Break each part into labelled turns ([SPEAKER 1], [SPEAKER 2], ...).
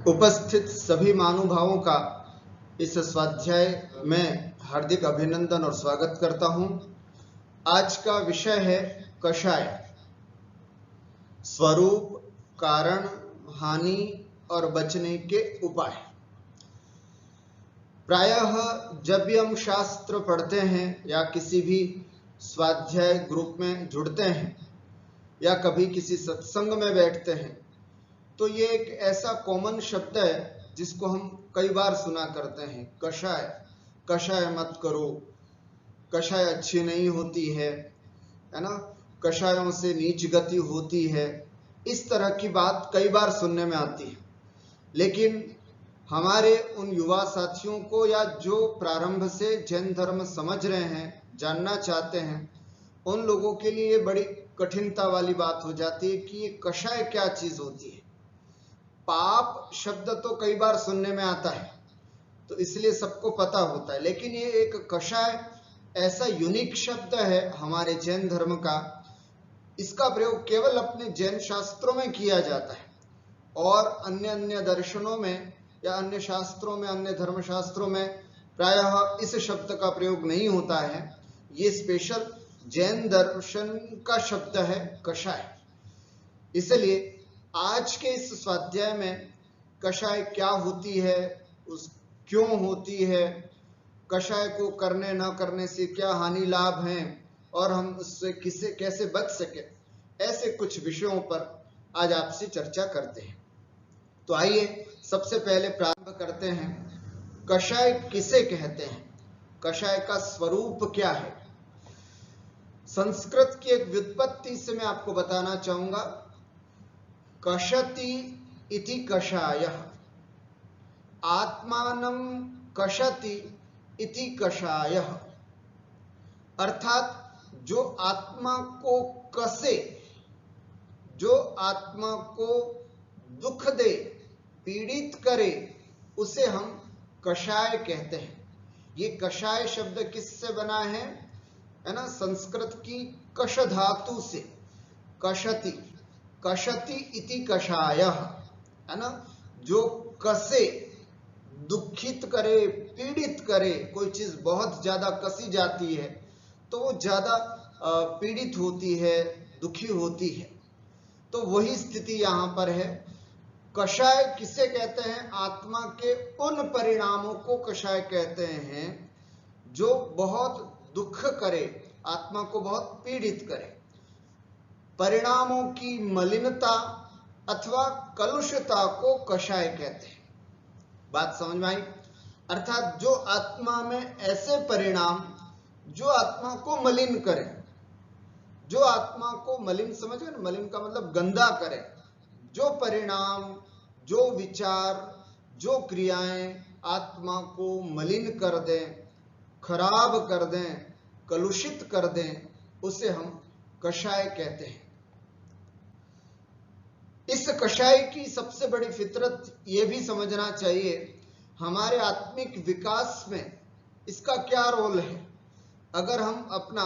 [SPEAKER 1] उपस्थित सभी महानुभावों का इस स्वाध्याय में हार्दिक अभिनंदन और स्वागत करता हूं। आज का विषय है कषाय। स्वरूप, कारण, हानि और बचने के उपाय। प्रायः जब भी हम शास्त्र पढ़ते हैं या किसी भी स्वाध्याय ग्रुप में जुड़ते हैं या कभी किसी सत्संग में बैठते हैं तो ये एक ऐसा कॉमन शब्द है जिसको हम कई बार सुना करते हैं। कषाय, कषाय मत करो, कषाय अच्छी नहीं होती है ना, कषायों से नीच गति होती है। इस तरह की बात कई बार सुनने में आती है, लेकिन हमारे उन युवा साथियों को या जो प्रारंभ से जैन धर्म समझ रहे हैं, जानना चाहते हैं, उन लोगों के लिए बड़ी कठिनता वाली बात हो जाती है कि ये कषाय क्या चीज होती है। पाप शब्द तो कई बार सुनने में आता है तो इसलिए सबको पता होता है, लेकिन ये एक कषाय ऐसा यूनिक शब्द है हमारे जैन धर्म का। इसका प्रयोग केवल अपने जैन शास्त्रों में किया जाता है और अन्य अन्य दर्शनों में या अन्य शास्त्रों में, अन्य धर्म शास्त्रों में प्रायः इस शब्द का प्रयोग नहीं होता है। ये स्पेशल जैन दर्शन का शब्द है कषाय। इसलिए आज के इस स्वाध्याय में कषाय क्या होती है, उस क्यों होती है, कषाय को करने न करने से क्या हानि लाभ हैं और हम उससे कैसे बच सके, ऐसे कुछ विषयों पर आज आपसे चर्चा करते हैं। तो आइए सबसे पहले प्रारंभ करते हैं। कषाय किसे कहते हैं, कषाय का स्वरूप क्या है। संस्कृत की एक व्युत्पत्ति से मैं आपको बताना चाहूंगा। कषति इति कषायः, आत्मानं कषति इति कषायः। अर्थात जो आत्मा को कसे, जो आत्मा को दुख दे, पीड़ित करे, उसे हम कषाय कहते हैं। ये कषाय शब्द किससे बना है ना, संस्कृत की कष धातु से। कषति, कषति इति कषायः, है ना, जो कसे, दुखित करे, पीड़ित करे। कोई चीज बहुत ज्यादा कसी जाती है तो वो ज्यादा पीड़ित होती है, दुखी होती है। तो वही स्थिति यहां पर है। कषाय किसे कहते हैं, आत्मा के उन परिणामों को कषाय कहते हैं जो बहुत दुख करे, आत्मा को बहुत पीड़ित करे। परिणामों की मलिनता अथवा कलुषता को कषाय कहते हैं। बात समझ में आई। अर्थात जो आत्मा में ऐसे परिणाम जो आत्मा को मलिन करे, जो आत्मा को मलिन, समझ गए ना, मलिन का मतलब गंदा करे। जो परिणाम, जो विचार, जो क्रियाएं आत्मा को मलिन कर दें, खराब कर दें, कलुषित कर दें, उसे हम कषाय कहते हैं। इस कषाय की सबसे बड़ी फितरत यह भी समझना चाहिए, हमारे आत्मिक विकास में इसका क्या रोल है। अगर हम अपना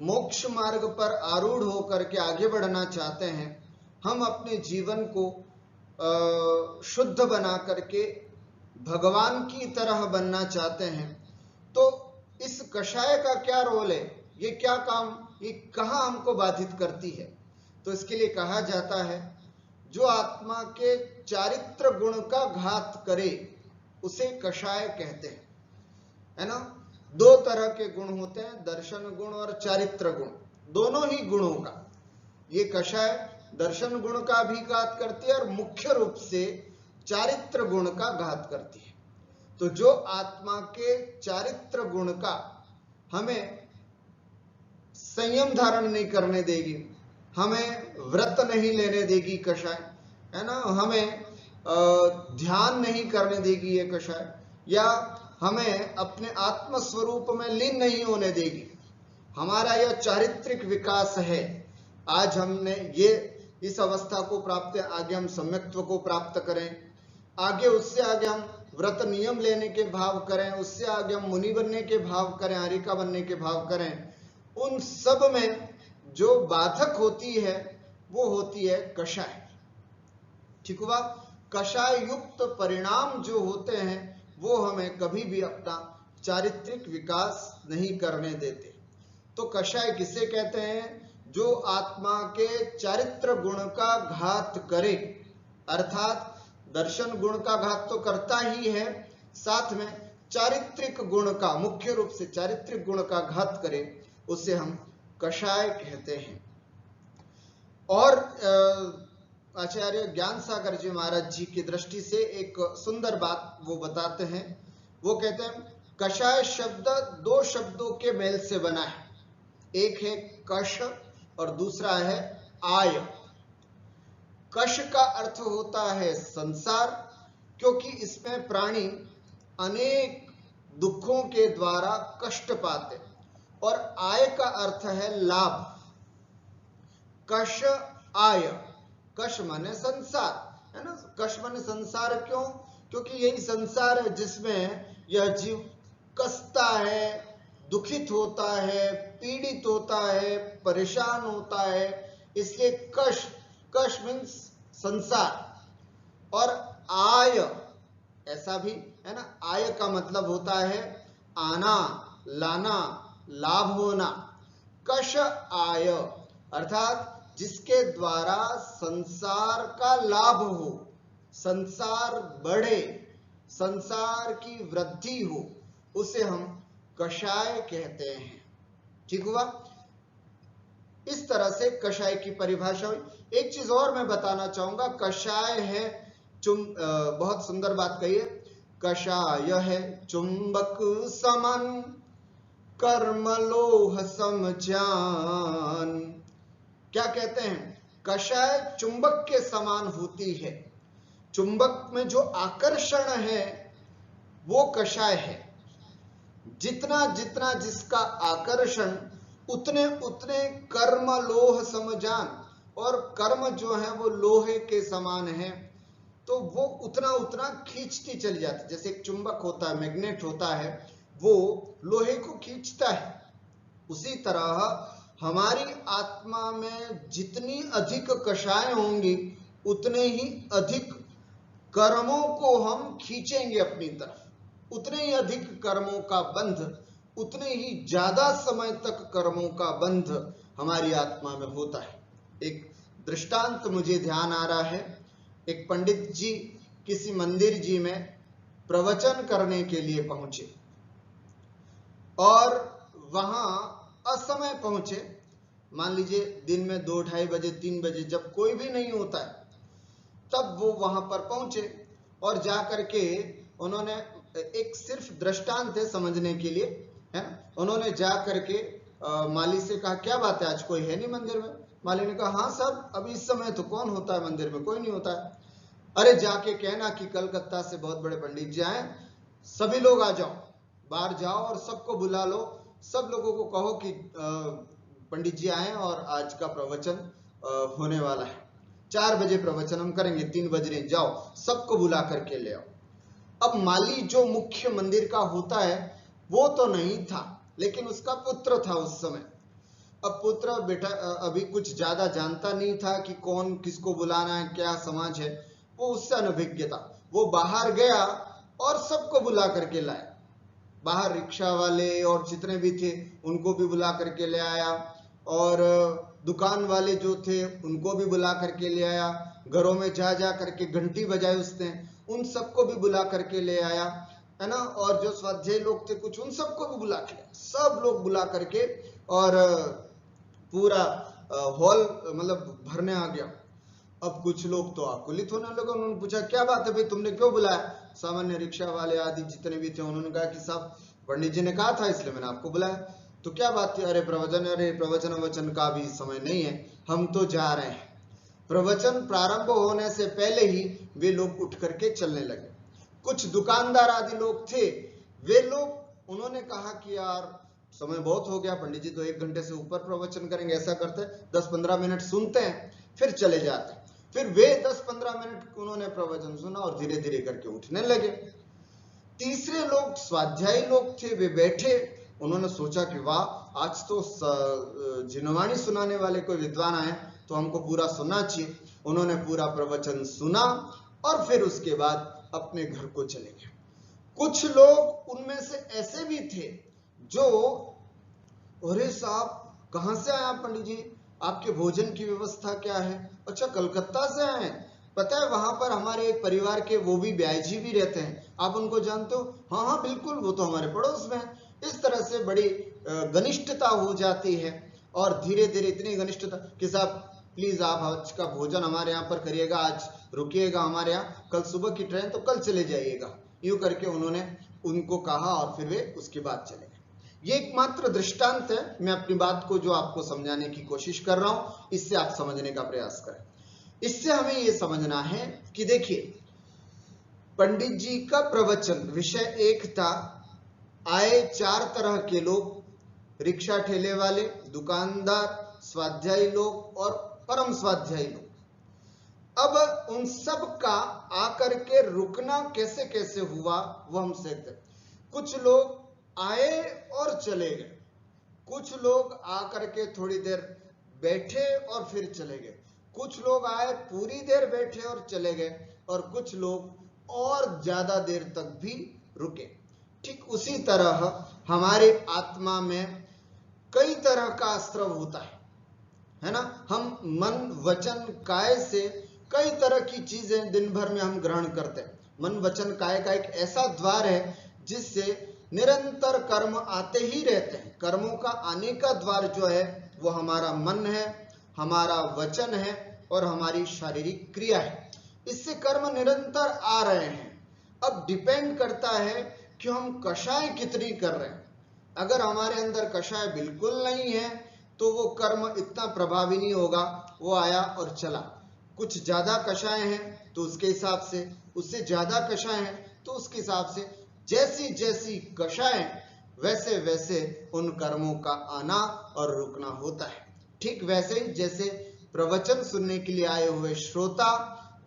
[SPEAKER 1] मोक्ष मार्ग पर आरूढ़ होकर के आगे बढ़ना चाहते हैं, हम अपने जीवन को शुद्ध बना करके भगवान की तरह बनना चाहते हैं, तो इस कषाय का क्या रोल है, ये क्या काम, ये कहाँ हमको बाधित करती है। तो इसके लिए कहा जाता है, जो आत्मा के चारित्र गुण का घात करे उसे कषाय कहते हैं, है ना। दो तरह के गुण होते हैं, दर्शन गुण और चारित्र गुण, दोनों ही गुणों का ये कषाय दर्शन गुण का भी घात करती है और मुख्य रूप से चारित्र गुण का घात करती है। तो जो आत्मा के चारित्र गुण का हमें संयम धारण नहीं करने देगी, हमें व्रत नहीं लेने देगी कषाय, है ना, हमें ध्यान नहीं करने देगी ये कषाय, या हमें अपने आत्म स्वरूप में लीन नहीं होने देगी, हमारा यह चारित्रिक विकास है। आज हमने ये इस अवस्था को प्राप्त, आगे हम सम्यक्त्व को प्राप्त करें, आगे उससे आगे हम व्रत नियम लेने के भाव करें, उससे आगे हम मुनि बनने के भाव करें, हरिका बनने के भाव करें। उन सब में जो बाधक होती है वो होती है कषाय। ठीक हुआ। कषाय युक्त परिणाम जो होते हैं वो हमें कभी भी अपना चारित्रिक विकास नहीं करने देते। तो कषाय किसे कहते हैं? जो आत्मा के चारित्र गुण का घात करे, अर्थात दर्शन गुण का घात तो करता ही है, साथ में चारित्रिक गुण का, मुख्य रूप से चारित्रिक गुण का घात करे, उसे हम कषाय कहते हैं। और आचार्य ज्ञान सागर जी महाराज जी की दृष्टि से एक सुंदर बात वो बताते हैं। वो कहते हैं कषाय शब्द दो शब्दों के मेल से बना है, एक है कष और दूसरा है आय। कष का अर्थ होता है संसार, क्योंकि इसमें प्राणी अनेक दुखों के द्वारा कष्ट पाते, और आय का अर्थ है लाभ। कष आय, कष माने संसार, है ना। कष माने संसार, क्यों? क्योंकि यही संसार है जिसमें यह जीव कसता है, दुखित होता है, पीड़ित होता है, परेशान होता है, इसलिए कष, कष मीन्स संसार। और आय ऐसा भी है ना, आय का मतलब होता है आना, लाना, लाभ होना। कष आय अर्थात जिसके द्वारा संसार का लाभ हो, संसार बढ़े, संसार की वृद्धि हो, उसे हम कषाय कहते हैं। ठीक हुआ? इस तरह से कषाय की परिभाषा हुई। एक चीज और मैं बताना चाहूंगा, कषाय है बहुत सुंदर बात कही है, कषाय है चुंबक समान कर्म लोह समजान। क्या कहते हैं? कषाय चुंबक के समान होती है, चुंबक में जो आकर्षण है वो कषाय है। जितना जितना जिसका आकर्षण, उतने उतने कर्म लोह समजान, और कर्म जो है वो लोहे के समान है, तो वो उतना उतना खींचती चली जाती। जैसे एक चुंबक होता है, मैग्नेट होता है, वो लोहे को खींचता है, उसी तरह हमारी आत्मा में जितनी अधिक कषाय होंगी उतने ही अधिक कर्मों को हम खींचेंगे अपनी तरफ, उतने ही अधिक कर्मों का बंध, उतने ही ज्यादा समय तक कर्मों का बंध हमारी आत्मा में होता है। एक दृष्टांत मुझे ध्यान आ रहा है। एक पंडित जी किसी मंदिर जी में प्रवचन करने के लिए पहुंचे, और वहां असमय पहुंचे। मान लीजिए दिन में 2-2:30 बजे, 3 बजे, जब कोई भी नहीं होता है, तब वो वहां पर पहुंचे और जाकर के उन्होंने, एक सिर्फ दृष्टांत है समझने के लिए, है ना, उन्होंने जाकर के माली से कहा क्या बात है, आज कोई है नहीं मंदिर में? माली ने कहा हाँ साहब, अभी इस समय तो कौन होता है मंदिर में, कोई नहीं होता है। अरे जाके कहना कि कलकत्ता से बहुत बड़े पंडित जी आए, सभी लोग आ जाओ, बाहर जाओ और सबको बुला लो, सब लोगों को कहो कि पंडित जी आए और आज का प्रवचन होने वाला है, 4 बजे प्रवचन हम करेंगे, 3 बज रहे, जाओ सबको बुला करके ले आओ। अब माली जो मुख्य मंदिर का होता है वो तो नहीं था, लेकिन उसका पुत्र था उस समय। अब पुत्र बेटा अभी कुछ ज्यादा जानता नहीं था कि कौन किसको बुलाना है, क्या समाज है, वो उससे अनभिज्ञ था। वो बाहर गया और सबको बुला करके लाया, बाहर रिक्शा वाले और जितने भी थे उनको भी बुला करके ले आया, और दुकान वाले जो थे उनको भी बुला करके ले आया, घरों में जा जा करके घंटी बजाई उसने, उन सबको भी बुला करके ले आया, है ना। और जो स्वाध्यायी लोग थे कुछ, उन सबको भी बुला के, सब लोग बुला करके, और पूरा हॉल मतलब भरने आ गया। अब कुछ लोग तो आकुलित होने लगे, उन्होंने पूछा क्या बात है भाई, तुमने क्यों बुलाया? सामान्य रिक्शा वाले आदि जितने भी थे उन्होंने कहा कि साहब पंडित जी ने कहा था इसलिए मैंने आपको बुलाया। तो क्या बात थी? अरे प्रवचन वचन का भी समय नहीं है, हम तो जा रहे हैं। प्रवचन प्रारंभ होने से पहले ही वे लोग उठ करके चलने लगे। कुछ दुकानदार आदि लोग थे, वे लोग, उन्होंने कहा कि यार समय बहुत हो गया, पंडित जी तो 1 घंटे से ऊपर प्रवचन करेंगे, ऐसा करते 10-15 मिनट सुनते हैं फिर चले जाते हैं। फिर वे 10-15 मिनट उन्होंने प्रवचन सुना और धीरे धीरे करके उठने लगे। तीसरे लोग स्वाध्यायी लोग थे, वे बैठे, उन्होंने सोचा कि वाह आज तो जिनवाणी सुनाने वाले कोई विद्वान आए तो हमको पूरा सुनना चाहिए। उन्होंने पूरा प्रवचन सुना और फिर उसके बाद अपने घर को चले गए। कुछ लोग उनमें से ऐसे भी थे जो, अरे साहब कहां से आए आप पंडित जी, आपके भोजन की व्यवस्था क्या है? अच्छा कलकत्ता से आए हैं, पता है वहां पर हमारे एक परिवार के वो भी ब्याह जी भी रहते हैं, आप उनको जानते हो? हाँ हाँ बिल्कुल, वो तो हमारे पड़ोस में है। इस तरह से बड़ी घनिष्ठता हो जाती है और धीरे धीरे इतनी घनिष्ठता कि साहब प्लीज आप आज का भोजन हमारे यहाँ पर करिएगा, आज रुकिएगा हमारे यहाँ, कल सुबह की ट्रेन तो कल चले जाइएगा। यूं करके उन्होंने उनको कहा और फिर वे उसके बाद चले गए। ये एकमात्र दृष्टांत है, मैं अपनी बात को जो आपको समझाने की कोशिश कर रहा हूं, इससे आप समझने का प्रयास करें। इससे हमें यह समझना है कि देखिए, पंडित जी का प्रवचन विषय एक था, आए 4 तरह के लोग, रिक्शा ठेले वाले, दुकानदार, स्वाध्यायी लोग और परम स्वाध्यायी लोग। अब उन सब का आकर के रुकना कैसे कैसे हुआ वो हम सीखते। कुछ लोग आए और चले गए, कुछ लोग आकर के थोड़ी देर बैठे और फिर चले गए, कुछ लोग आए पूरी देर बैठे और चले गए, और कुछ लोग और ज्यादा देर तक भी रुके। ठीक उसी तरह हमारे आत्मा में कई तरह का आश्रव होता है ना। हम मन वचन काय से कई तरह की चीजें दिन भर में हम ग्रहण करते हैं। मन वचन काय का एक ऐसा द्वार है जिससे निरंतर कर्म आते ही रहते हैं। कर्मों का आने का द्वार जो है वो हमारा मन है, हमारा वचन है और हमारी शारीरिक क्रिया है। इससे कर्म निरंतर आ रहे हैं। अब डिपेंड करता है कि हम कषाय कितनी कर रहे हैं। अगर हमारे अंदर कषाय बिल्कुल नहीं है तो वो कर्म इतना प्रभावी नहीं होगा, वो आया और चला। कुछ ज्यादा कषाय है तो उसके हिसाब से, उससे ज्यादा कषाय है तो उसके हिसाब से, जैसी जैसी कषाय वैसे वैसे उन कर्मों का आना और रुकना होता है। ठीक वैसे ही जैसे प्रवचन सुनने के लिए आए हुए श्रोता,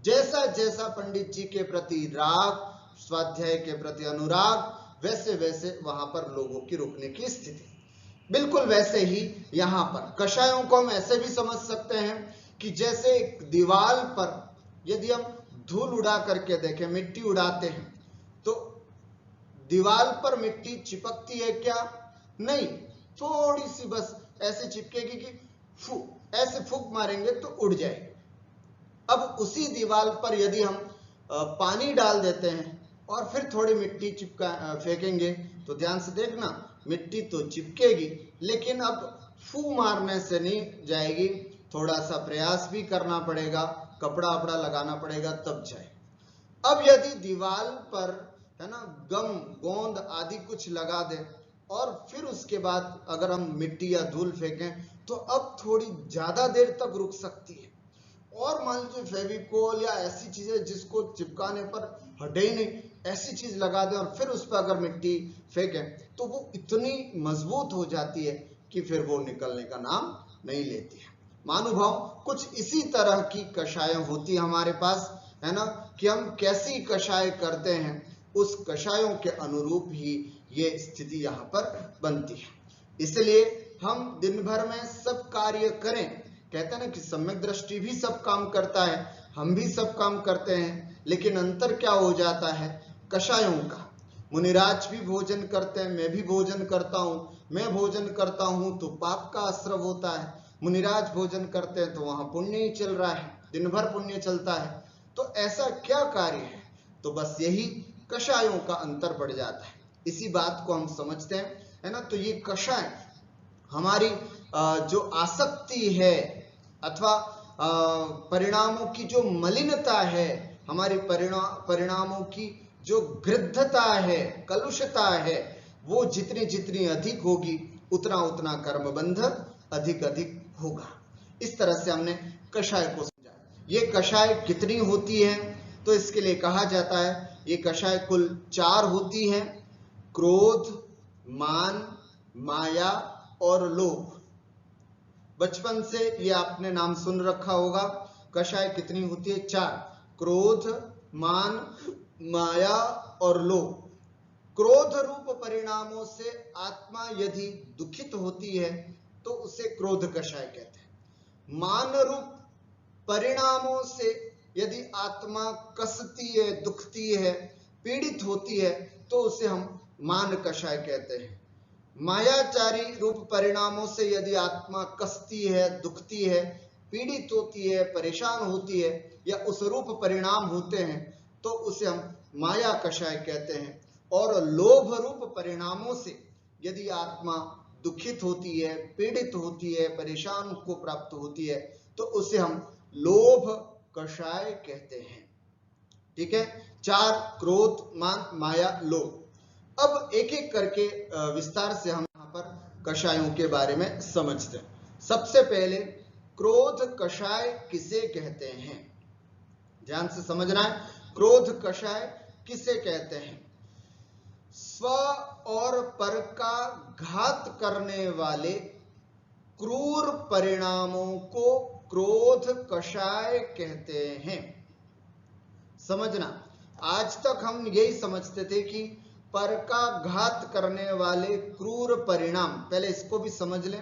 [SPEAKER 1] जैसा जैसा पंडित जी के प्रति राग, स्वाध्याय के प्रति अनुराग, वैसे वैसे वहां पर लोगों की रुकने की स्थिति। बिल्कुल वैसे ही यहां पर कषायों को हम ऐसे भी समझ सकते हैं कि जैसे एक दीवार पर यदि हम धूल उड़ा करके देखें, मिट्टी उड़ाते हैं, तो दीवार पर मिट्टी चिपकती है क्या? नहीं, थोड़ी सी बस ऐसे चिपकेगी कि ऐसे फूंक मारेंगे तो उड़ जाएगी। अब उसी दीवार पर यदि हम पानी डाल देते हैं और फिर थोड़ी मिट्टी चिपका फेंकेंगे तो ध्यान से देखना, मिट्टी तो चिपकेगी लेकिन अब फू मारने से नहीं जाएगी, थोड़ा सा प्रयास भी करना पड़ेगा, कपड़ा वपड़ा लगाना पड़ेगा तब जाए। अब यदि दीवार पर है ना गम, गोंद आदि कुछ लगा दे और फिर उसके बाद अगर हम मिट्टी या धूल फेंकें तो अब थोड़ी ज्यादा देर तक रुक सकती है। और मान लीजिए फेविकोल या ऐसी चीजें जिसको चिपकाने पर हटे ही नहीं, ऐसी चीज लगा दे और फिर उस पर अगर मिट्टी फेंके तो वो इतनी मजबूत हो जाती है कि फिर वो निकलने का नाम नहीं लेती है। महानुभाव, कुछ इसी तरह की कषाय होती है हमारे पास, है ना, कि हम कैसी कषाय करते हैं उस कषायों के अनुरूप ही ये स्थिति यहाँ पर बनती है। इसलिए हम दिन भर में सब कार्य करें, कहते हैं ना कि सम्यक दृष्टि भी सब काम करता है, हम भी सब काम करते हैं, लेकिन अंतर क्या हो जाता है कषायों का। मुनिराज भी भोजन करते हैं, मैं भी भोजन करता हूं, मैं भोजन करता हूं तो पाप का आश्रव होता है, मुनिराज भोजन करते हैं तो वहां पुण्य ही चल रहा है, दिन भर पुण्य चलता है। तो ऐसा क्या कार्य है? तो बस यही कषायों का अंतर पड़ जाता है। इसी बात को हम समझते हैं, है ना। तो ये कषाय हमारी जो आसक्ति है अथवा परिणामों की जो मलिनता है, हमारी परिणामों की जो गृद्धता है, कलुषता है, वो जितनी जितनी अधिक होगी उतना उतना कर्मबंध अधिक अधिक होगा। इस तरह से हमने कषाय को समझा। ये कषाय कितनी होती है? तो इसके लिए कहा जाता है ये कषाय कुल 4 होती है, क्रोध, मान, माया और लोभ। बचपन से ये आपने नाम सुन रखा होगा। कषाय कितनी होती है? 4, क्रोध, मान, माया और लोभ। क्रोध रूप परिणामों से आत्मा यदि दुखित होती है तो उसे क्रोध कषाय कहते हैं। मान रूप परिणामों से यदि आत्मा कसती है, दुखती है, पीड़ित होती है, तो उसे हम मान कषाय कहते हैं। मायाचारी रूप परिणामों से यदि आत्मा कसती है, दुखती है, पीड़ित होती है, परेशान होती है, या उस रूप परिणाम होते हैं, तो उसे हम माया कषाय कहते हैं। और लोभ रूप परिणामों से यदि आत्मा दुखित होती है, पीड़ित होती है, परेशान को प्राप्त होती है, तो उसे हम लोभ कषाय कहते हैं। ठीक है, 4 क्रोध, मान, माया, लोभ। अब एक एक करके विस्तार से हम यहाँ पर कषायों के बारे में समझते हैं। सबसे पहले क्रोध कषाय किसे कहते हैं, ध्यान से समझना है। क्रोध कषाय किसे कहते हैं? स्व और पर का घात करने वाले क्रूर परिणामों को क्रोध कषाय कहते हैं। समझना, आज तक हम यही समझते थे कि पर का घात करने वाले क्रूर परिणाम, पहले इसको भी समझ लें।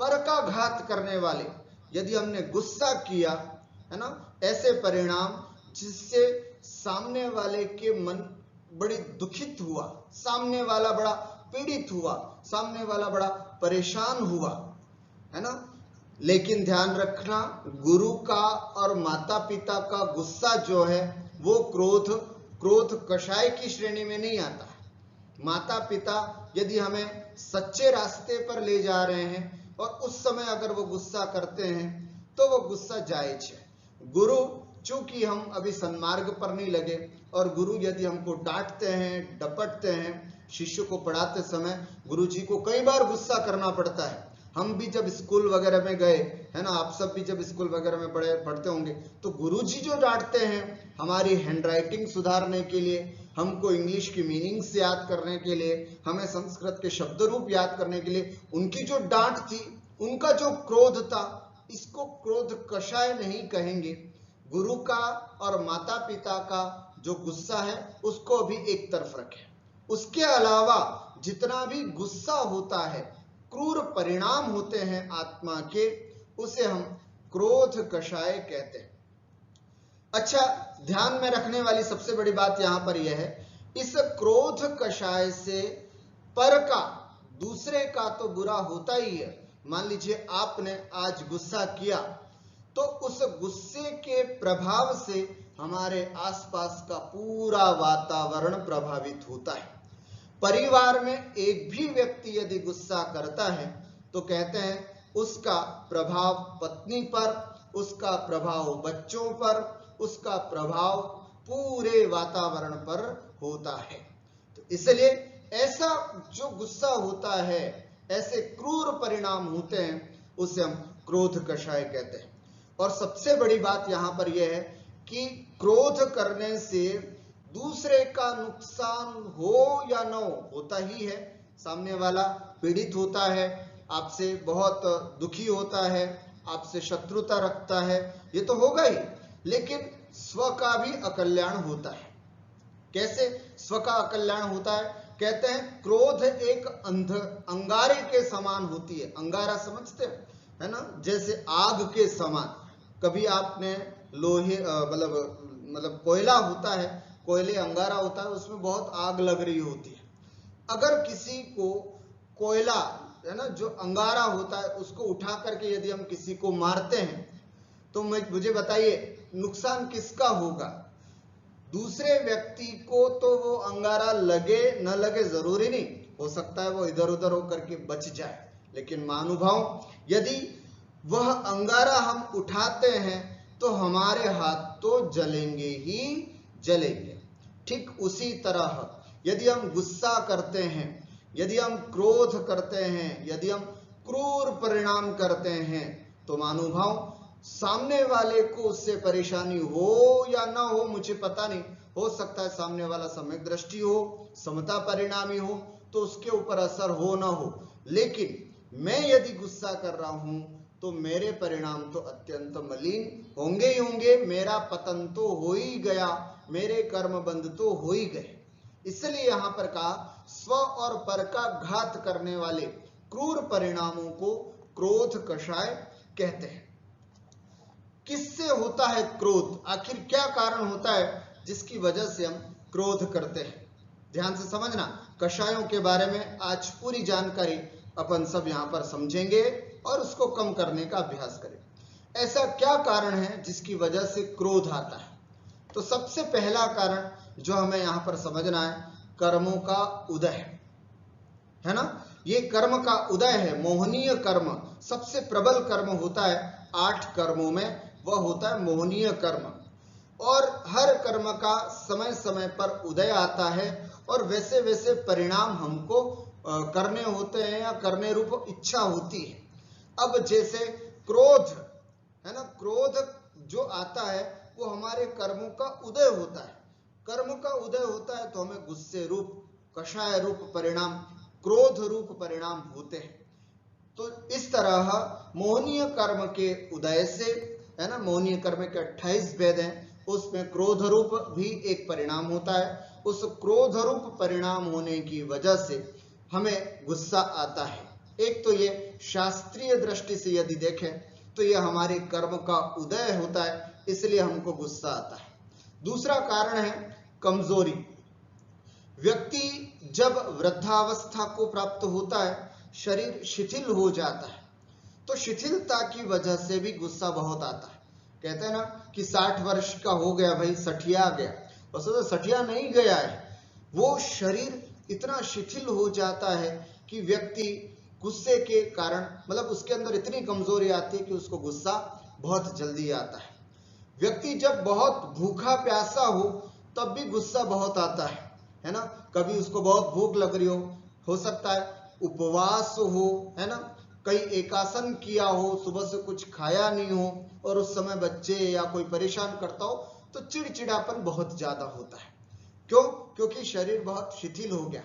[SPEAKER 1] पर का घात करने वाले, यदि हमने गुस्सा किया है ना, ऐसे परिणाम जिससे सामने वाले के मन बड़ी दुखित हुआ, सामने वाला बड़ा पीड़ित हुआ, सामने वाला बड़ा परेशान हुआ, है ना। लेकिन ध्यान रखना, गुरु का और माता पिता का गुस्सा जो है वो क्रोध कषाय की श्रेणी में नहीं आता है। माता पिता यदि हमें सच्चे रास्ते पर ले जा रहे हैं और उस समय अगर वो गुस्सा करते हैं तो वो गुस्सा जायज है। गुरु चूंकि हम अभी सन्मार्ग पर नहीं लगे, और गुरु यदि हमको डांटते हैं, डपटते हैं, शिष्य को पढ़ाते समय गुरु जी को कई बार गुस्सा करना पड़ता है। हम भी जब स्कूल वगैरह में गए, है ना, आप सब भी जब स्कूल वगैरह में पढ़ते होंगे, तो गुरुजी जो डांटते हैं हमारी हैंडराइटिंग सुधारने के लिए, हमको इंग्लिश की मीनिंग्स याद करने के लिए, हमें संस्कृत के शब्द रूप याद करने के लिए, उनकी जो डांट थी, उनका जो क्रोध था, इसको क्रोध कषाय नहीं कहेंगे। गुरु का और माता पिता का जो गुस्सा है उसको भी एक तरफ रखें। उसके अलावा जितना भी गुस्सा होता है, क्रूर परिणाम होते हैं आत्मा के, उसे हम क्रोध कषाय कहते हैं। अच्छा, ध्यान में रखने वाली सबसे बड़ी बात यहां पर यह है, इस क्रोध कषाय से पर का, दूसरे का तो बुरा होता ही है। मान लीजिए आपने आज गुस्सा किया, तो उस गुस्से के प्रभाव से हमारे आसपास का पूरा वातावरण प्रभावित होता है। परिवार में एक भी व्यक्ति यदि गुस्सा करता है तो कहते हैं उसका प्रभाव पत्नी पर, उसका प्रभाव बच्चों पर, उसका प्रभाव पूरे वातावरण पर होता है। तो इसलिए ऐसा जो गुस्सा होता है, ऐसे क्रूर परिणाम होते हैं, उसे हम क्रोध कषाय कहते हैं। और सबसे बड़ी बात यहां पर यह है कि क्रोध करने से दूसरे का नुकसान हो या न हो, होता ही है। सामने वाला पीड़ित होता है, आपसे बहुत दुखी होता है, आपसे शत्रुता रखता है, ये तो होगा ही। लेकिन स्व का भी अकल्याण होता है। कैसे स्व का अकल्याण होता है? कहते हैं क्रोध एक अंगारे के समान होती है। अंगारा समझते है ना, जैसे आग के समान। कभी आपने लोहे मतलब कोयला होता है, कोयले अंगारा होता है, उसमें बहुत आग लग रही होती है। अगर किसी को कोयला, है ना, जो अंगारा होता है, उसको उठा करके यदि हम किसी को मारते हैं, तो मुझे बताइए नुकसान किसका होगा? दूसरे व्यक्ति को तो वो अंगारा लगे न लगे जरूरी नहीं, हो सकता है वो इधर उधर होकर के बच जाए, लेकिन महानुभाव यदि वह अंगारा हम उठाते हैं तो हमारे हाथ तो जलेंगे ही जलेंगे। ठीक उसी तरह यदि हम गुस्सा करते हैं, यदि हम क्रोध करते हैं, यदि हम क्रूर परिणाम करते हैं, तो महानुभाव सामने वाले को उससे परेशानी हो या ना हो, मुझे पता नहीं, हो सकता है सामने वाला सम्यक दृष्टि हो, समता परिणामी हो, तो उसके ऊपर असर हो ना हो, लेकिन मैं यदि गुस्सा कर रहा हूं तो मेरे परिणाम तो अत्यंत मलिन होंगे ही होंगे। मेरा पतन तो हो ही गया, मेरे कर्म बंध तो हो ही गए। इसलिए यहां पर कहा स्व और पर का घात करने वाले क्रूर परिणामों को क्रोध कषाय कहते हैं। किससे होता है क्रोध, आखिर क्या कारण होता है जिसकी वजह से हम क्रोध करते हैं। ध्यान से समझना, कषायों के बारे में आज पूरी जानकारी अपन सब यहाँ पर समझेंगे और उसको कम करने का अभ्यास करें। ऐसा क्या कारण है जिसकी वजह से क्रोध आता है? तो सबसे पहला कारण जो हमें यहाँ पर समझना है, कर्मों का उदय है ना। ये कर्म का उदय है, मोहनीय कर्म सबसे प्रबल कर्म होता है 8 कर्मों में, वह होता है मोहनीय कर्म। और हर कर्म का समय समय पर उदय आता है और वैसे वैसे परिणाम हमको करने होते हैं या करने रूप इच्छा होती है। अब जैसे क्रोध है ना, क्रोध जो आता है वो हमारे कर्मों का उदय होता है। कर्म का उदय होता है तो हमें गुस्से रूप, कषाय रूप परिणाम, क्रोध रूप परिणाम होते हैं। तो इस तरह मोहनीय कर्म के उदय से, है ना, मोहनीय कर्म के 28 भेद हैं, उसमें क्रोध रूप भी एक परिणाम होता है। उस क्रोध रूप परिणाम होने की वजह से हमें गुस्सा आता है। एक तो ये शास्त्रीय दृष्टि से यदि देखें तो ये हमारे कर्म का उदय होता है, इसलिए हमको गुस्सा आता है। दूसरा कारण है कमजोरी। व्यक्ति जब वृद्धावस्था को प्राप्त होता है, शरीर शिथिल हो जाता है, तो शिथिलता की वजह से भी गुस्सा बहुत आता है। कहते हैं ना कि 60 वर्ष का हो गया भाई, सठिया गया। वैसे तो सठिया नहीं गया है, वो शरीर इतना शिथिल हो जाता है कि व्यक्ति गुस्से के कारण, मतलब उसके अंदर इतनी कमजोरी आती है कि उसको गुस्सा बहुत जल्दी आता है। व्यक्ति जब बहुत भूखा प्यासा तब भी गुस्सा बहुत आता है ना। कभी उसको बहुत भूख लग रही हो सकता है उपवास हो, है ना, कई एकासन किया हो, सुबह से कुछ खाया नहीं हो और उस समय बच्चे या कोई परेशान करता हो, तो चिड़चिड़ापन बहुत ज्यादा होता है। क्यों? क्योंकि शरीर बहुत शिथिल हो गया।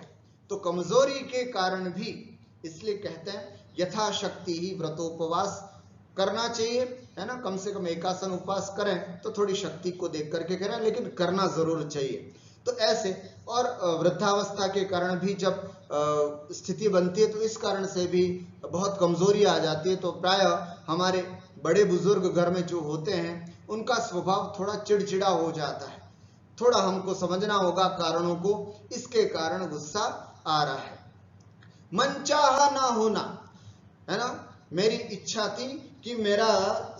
[SPEAKER 1] तो कमजोरी के कारण भी, इसलिए कहते हैं यथाशक्ति ही व्रतोपवास करना चाहिए, है ना। कम से कम एकासन उपवास करें तो थोड़ी शक्ति को देख करके करें, लेकिन करना जरूर चाहिए। तो ऐसे, और वृद्धावस्था के कारण भी जब स्थिति बनती है तो इस कारण से भी बहुत कमजोरी आ जाती है। तो प्रायः हमारे बड़े बुजुर्ग घर में जो होते हैं उनका स्वभाव थोड़ा चिड़चिड़ा हो जाता है। थोड़ा हमको समझना होगा कारणों को, इसके कारण गुस्सा आ रहा है। मनचाहा ना होना, है ना। मेरी इच्छा थी कि मेरा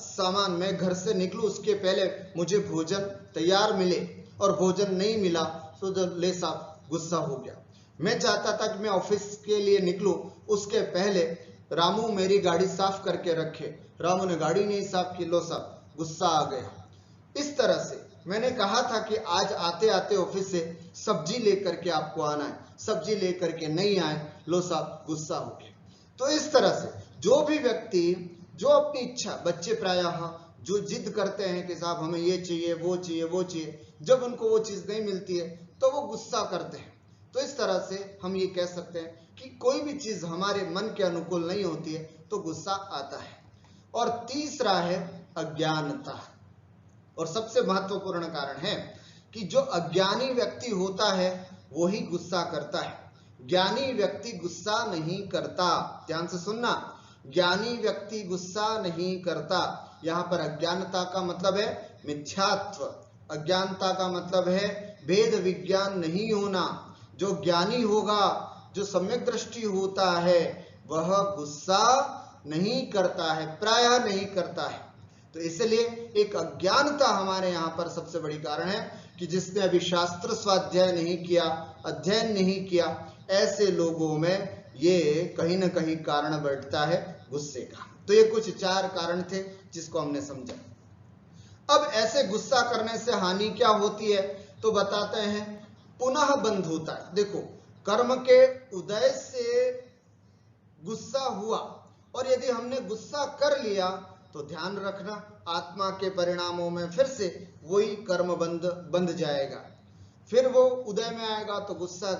[SPEAKER 1] सामान, मैं घर से निकलूं उसके पहले मुझे भोजन तैयार मिले और भोजन नहीं मिला तो ले साहब गुस्सा हो गया। मैं चाहता था कि मैं ऑफिस के लिए निकलूं, उसके पहले रामू मेरी गाड़ी साफ करके रखे, रामू ने गाड़ी नहीं साफ की, लो साहब गुस्सा आ गया। इस तरह से मैंने कहा था कि आज आते आते ऑफिस से सब्जी लेकर के आपको आना है, सब्जी लेकर के नहीं आए, लो साहब गुस्सा हो गया। तो इस तरह से जो भी व्यक्ति जो अपनी इच्छा, बच्चे प्रायः जो जिद करते हैं कि साहब हमें ये चाहिए वो चाहिए वो चाहिए, जब उनको वो चीज नहीं मिलती है तो वो गुस्सा करते हैं। तो इस तरह से हम ये कह सकते हैं कि कोई भी चीज हमारे मन के अनुकूल नहीं होती है तो गुस्सा आता है। और तीसरा है अज्ञानता, और सबसे महत्वपूर्ण कारण है कि जो अज्ञानी व्यक्ति होता है वो ही गुस्सा करता है, ज्ञानी व्यक्ति गुस्सा नहीं करता। ध्यान से सुनना, ज्ञानी व्यक्ति गुस्सा नहीं करता। यहाँ पर अज्ञानता का मतलब है मिथ्यात्व, अज्ञानता का मतलब है भेद विज्ञान नहीं होना। जो ज्ञानी होगा, जो सम्यक दृष्टि होता है, वह गुस्सा नहीं करता है, प्रायः नहीं करता है। तो इसलिए एक अज्ञानता हमारे यहाँ पर सबसे बड़ी कारण है कि जिसने अभी शास्त्र स्वाध्याय नहीं किया, अध्ययन नहीं किया, ऐसे लोगों में ये कहीं ना कहीं कारण बैठता है गुस्से का। तो ये कुछ 4 कारण थे जिसको हमने समझा। अब ऐसे गुस्सा करने से हानि क्या होती है तो बताते हैं, पुनः बंध होता है। देखो, कर्म के उदय से गुस्सा हुआ और यदि हमने गुस्सा कर लिया तो ध्यान रखना आत्मा के परिणामों में फिर से वही कर्म बंध जाएगा। फिर वो उदय में आएगा तो गुस्सा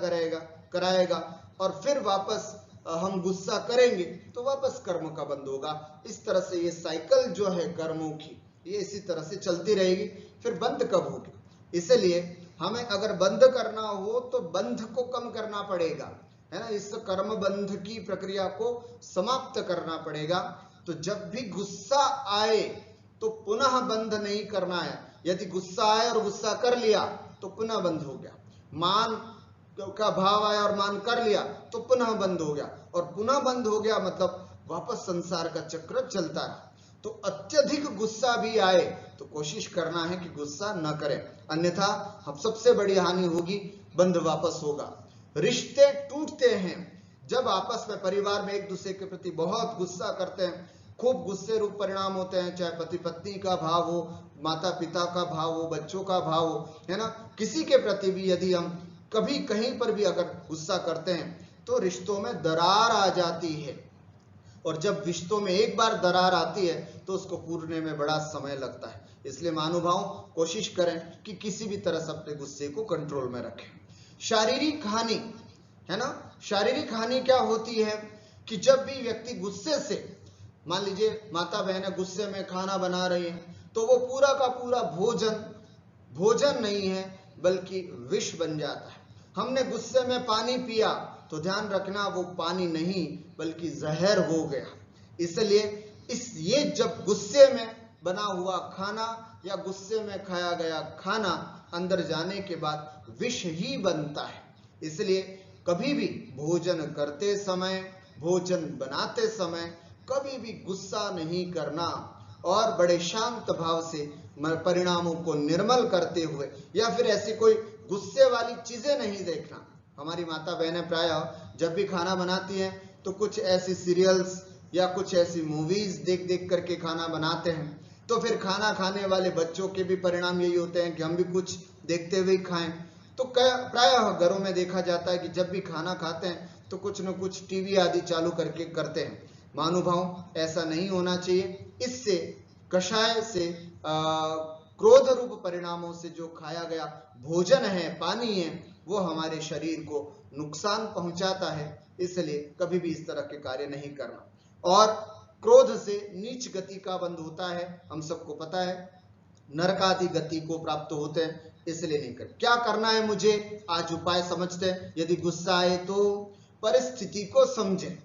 [SPEAKER 1] कराएगा और फिर वापस हम गुस्सा करेंगे तो वापस कर्म का बंध होगा। इस तरह से ये साइकिल जो है कर्मों की, ये इसी तरह से चलती रहेगी। फिर बंद कब होगी? इसलिए हमें अगर बंद करना हो तो बंध को कम करना पड़ेगा, है ना। इस कर्म बंध की प्रक्रिया को समाप्त करना पड़ेगा। तो जब भी गुस्सा आए तो पुनः बंद नहीं करना है। यदि गुस्सा आए और गुस्सा कर लिया तो पुनः बंद हो गया, मान का भाव आया और मान कर लिया तो पुनः बंद हो गया, और पुनः बंद हो गया मतलब वापस संसार का चक्र चलता है। तो अत्यधिक गुस्सा भी आए तो कोशिश करना है कि गुस्सा न करें, अन्यथा हम सबसे बड़ी हानि होगी, बंद वापस होगा। रिश्ते टूटते हैं जब आपस में परिवार में एक दूसरे के प्रति बहुत गुस्सा करते हैं, खूब गुस्से रूप परिणाम होते हैं, चाहे पति पत्नी का भाव हो, माता पिता का भाव हो, बच्चों का भाव हो, है ना, किसी के प्रति भी यदि हम कभी कहीं पर भी अगर गुस्सा करते हैं तो रिश्तों में दरार आ जाती है, और जब रिश्तों में एक बार दरार आती है तो उसको पूरने में बड़ा समय लगता है। इसलिए महानुभाव कोशिश करें कि किसी भी तरह से अपने गुस्से को कंट्रोल में रखें। शारीरिक हानि, है ना, शारीरिक हानि क्या होती है कि जब भी व्यक्ति गुस्से से, मान लीजिए माता बहनें गुस्से में खाना बना रही हैं तो वो पूरा का पूरा भोजन नहीं है बल्कि विष बन जाता है। हमने गुस्से में पानी पिया तो ध्यान रखना वो पानी नहीं बल्कि जहर हो गया। इसलिए ये जब गुस्से में बना हुआ खाना या गुस्से में खाया गया खाना अंदर जाने के बाद विष ही बनता है। इसलिए कभी भी भोजन करते समय, भोजन बनाते समय कभी भी गुस्सा नहीं करना, और बड़े शांत भाव से परिणामों को निर्मल करते हुए, या फिर ऐसी कोई गुस्से वाली चीजें नहीं देखना। हमारी माता बहनें प्रायः जब भी खाना बनाती हैं तो कुछ ऐसी सीरियल्स या कुछ ऐसी मूवीज देख देख करके खाना बनाते हैं, तो फिर खाना खाने वाले बच्चों के भी परिणाम यही होते हैं कि हम भी कुछ देखते हुए खाएं। तो प्रायः घरों में देखा जाता है कि जब भी खाना खाते हैं तो कुछ न कुछ टीवी आदि चालू करके करते हैं। महानुभाव ऐसा नहीं होना चाहिए। इससे कषाय से क्रोध रूप परिणामों से जो खाया गया भोजन है, पानी है, वो हमारे शरीर को नुकसान पहुंचाता है। इसलिए कभी भी इस तरह के कार्य नहीं करना। और क्रोध से नीच गति का बंध होता है, हम सबको पता है, नरकादि गति को प्राप्त होते हैं, इसलिए नहीं कर। क्या करना है मुझे, आज उपाय समझते हैं। यदि गुस्सा आए तो परिस्थिति को समझें।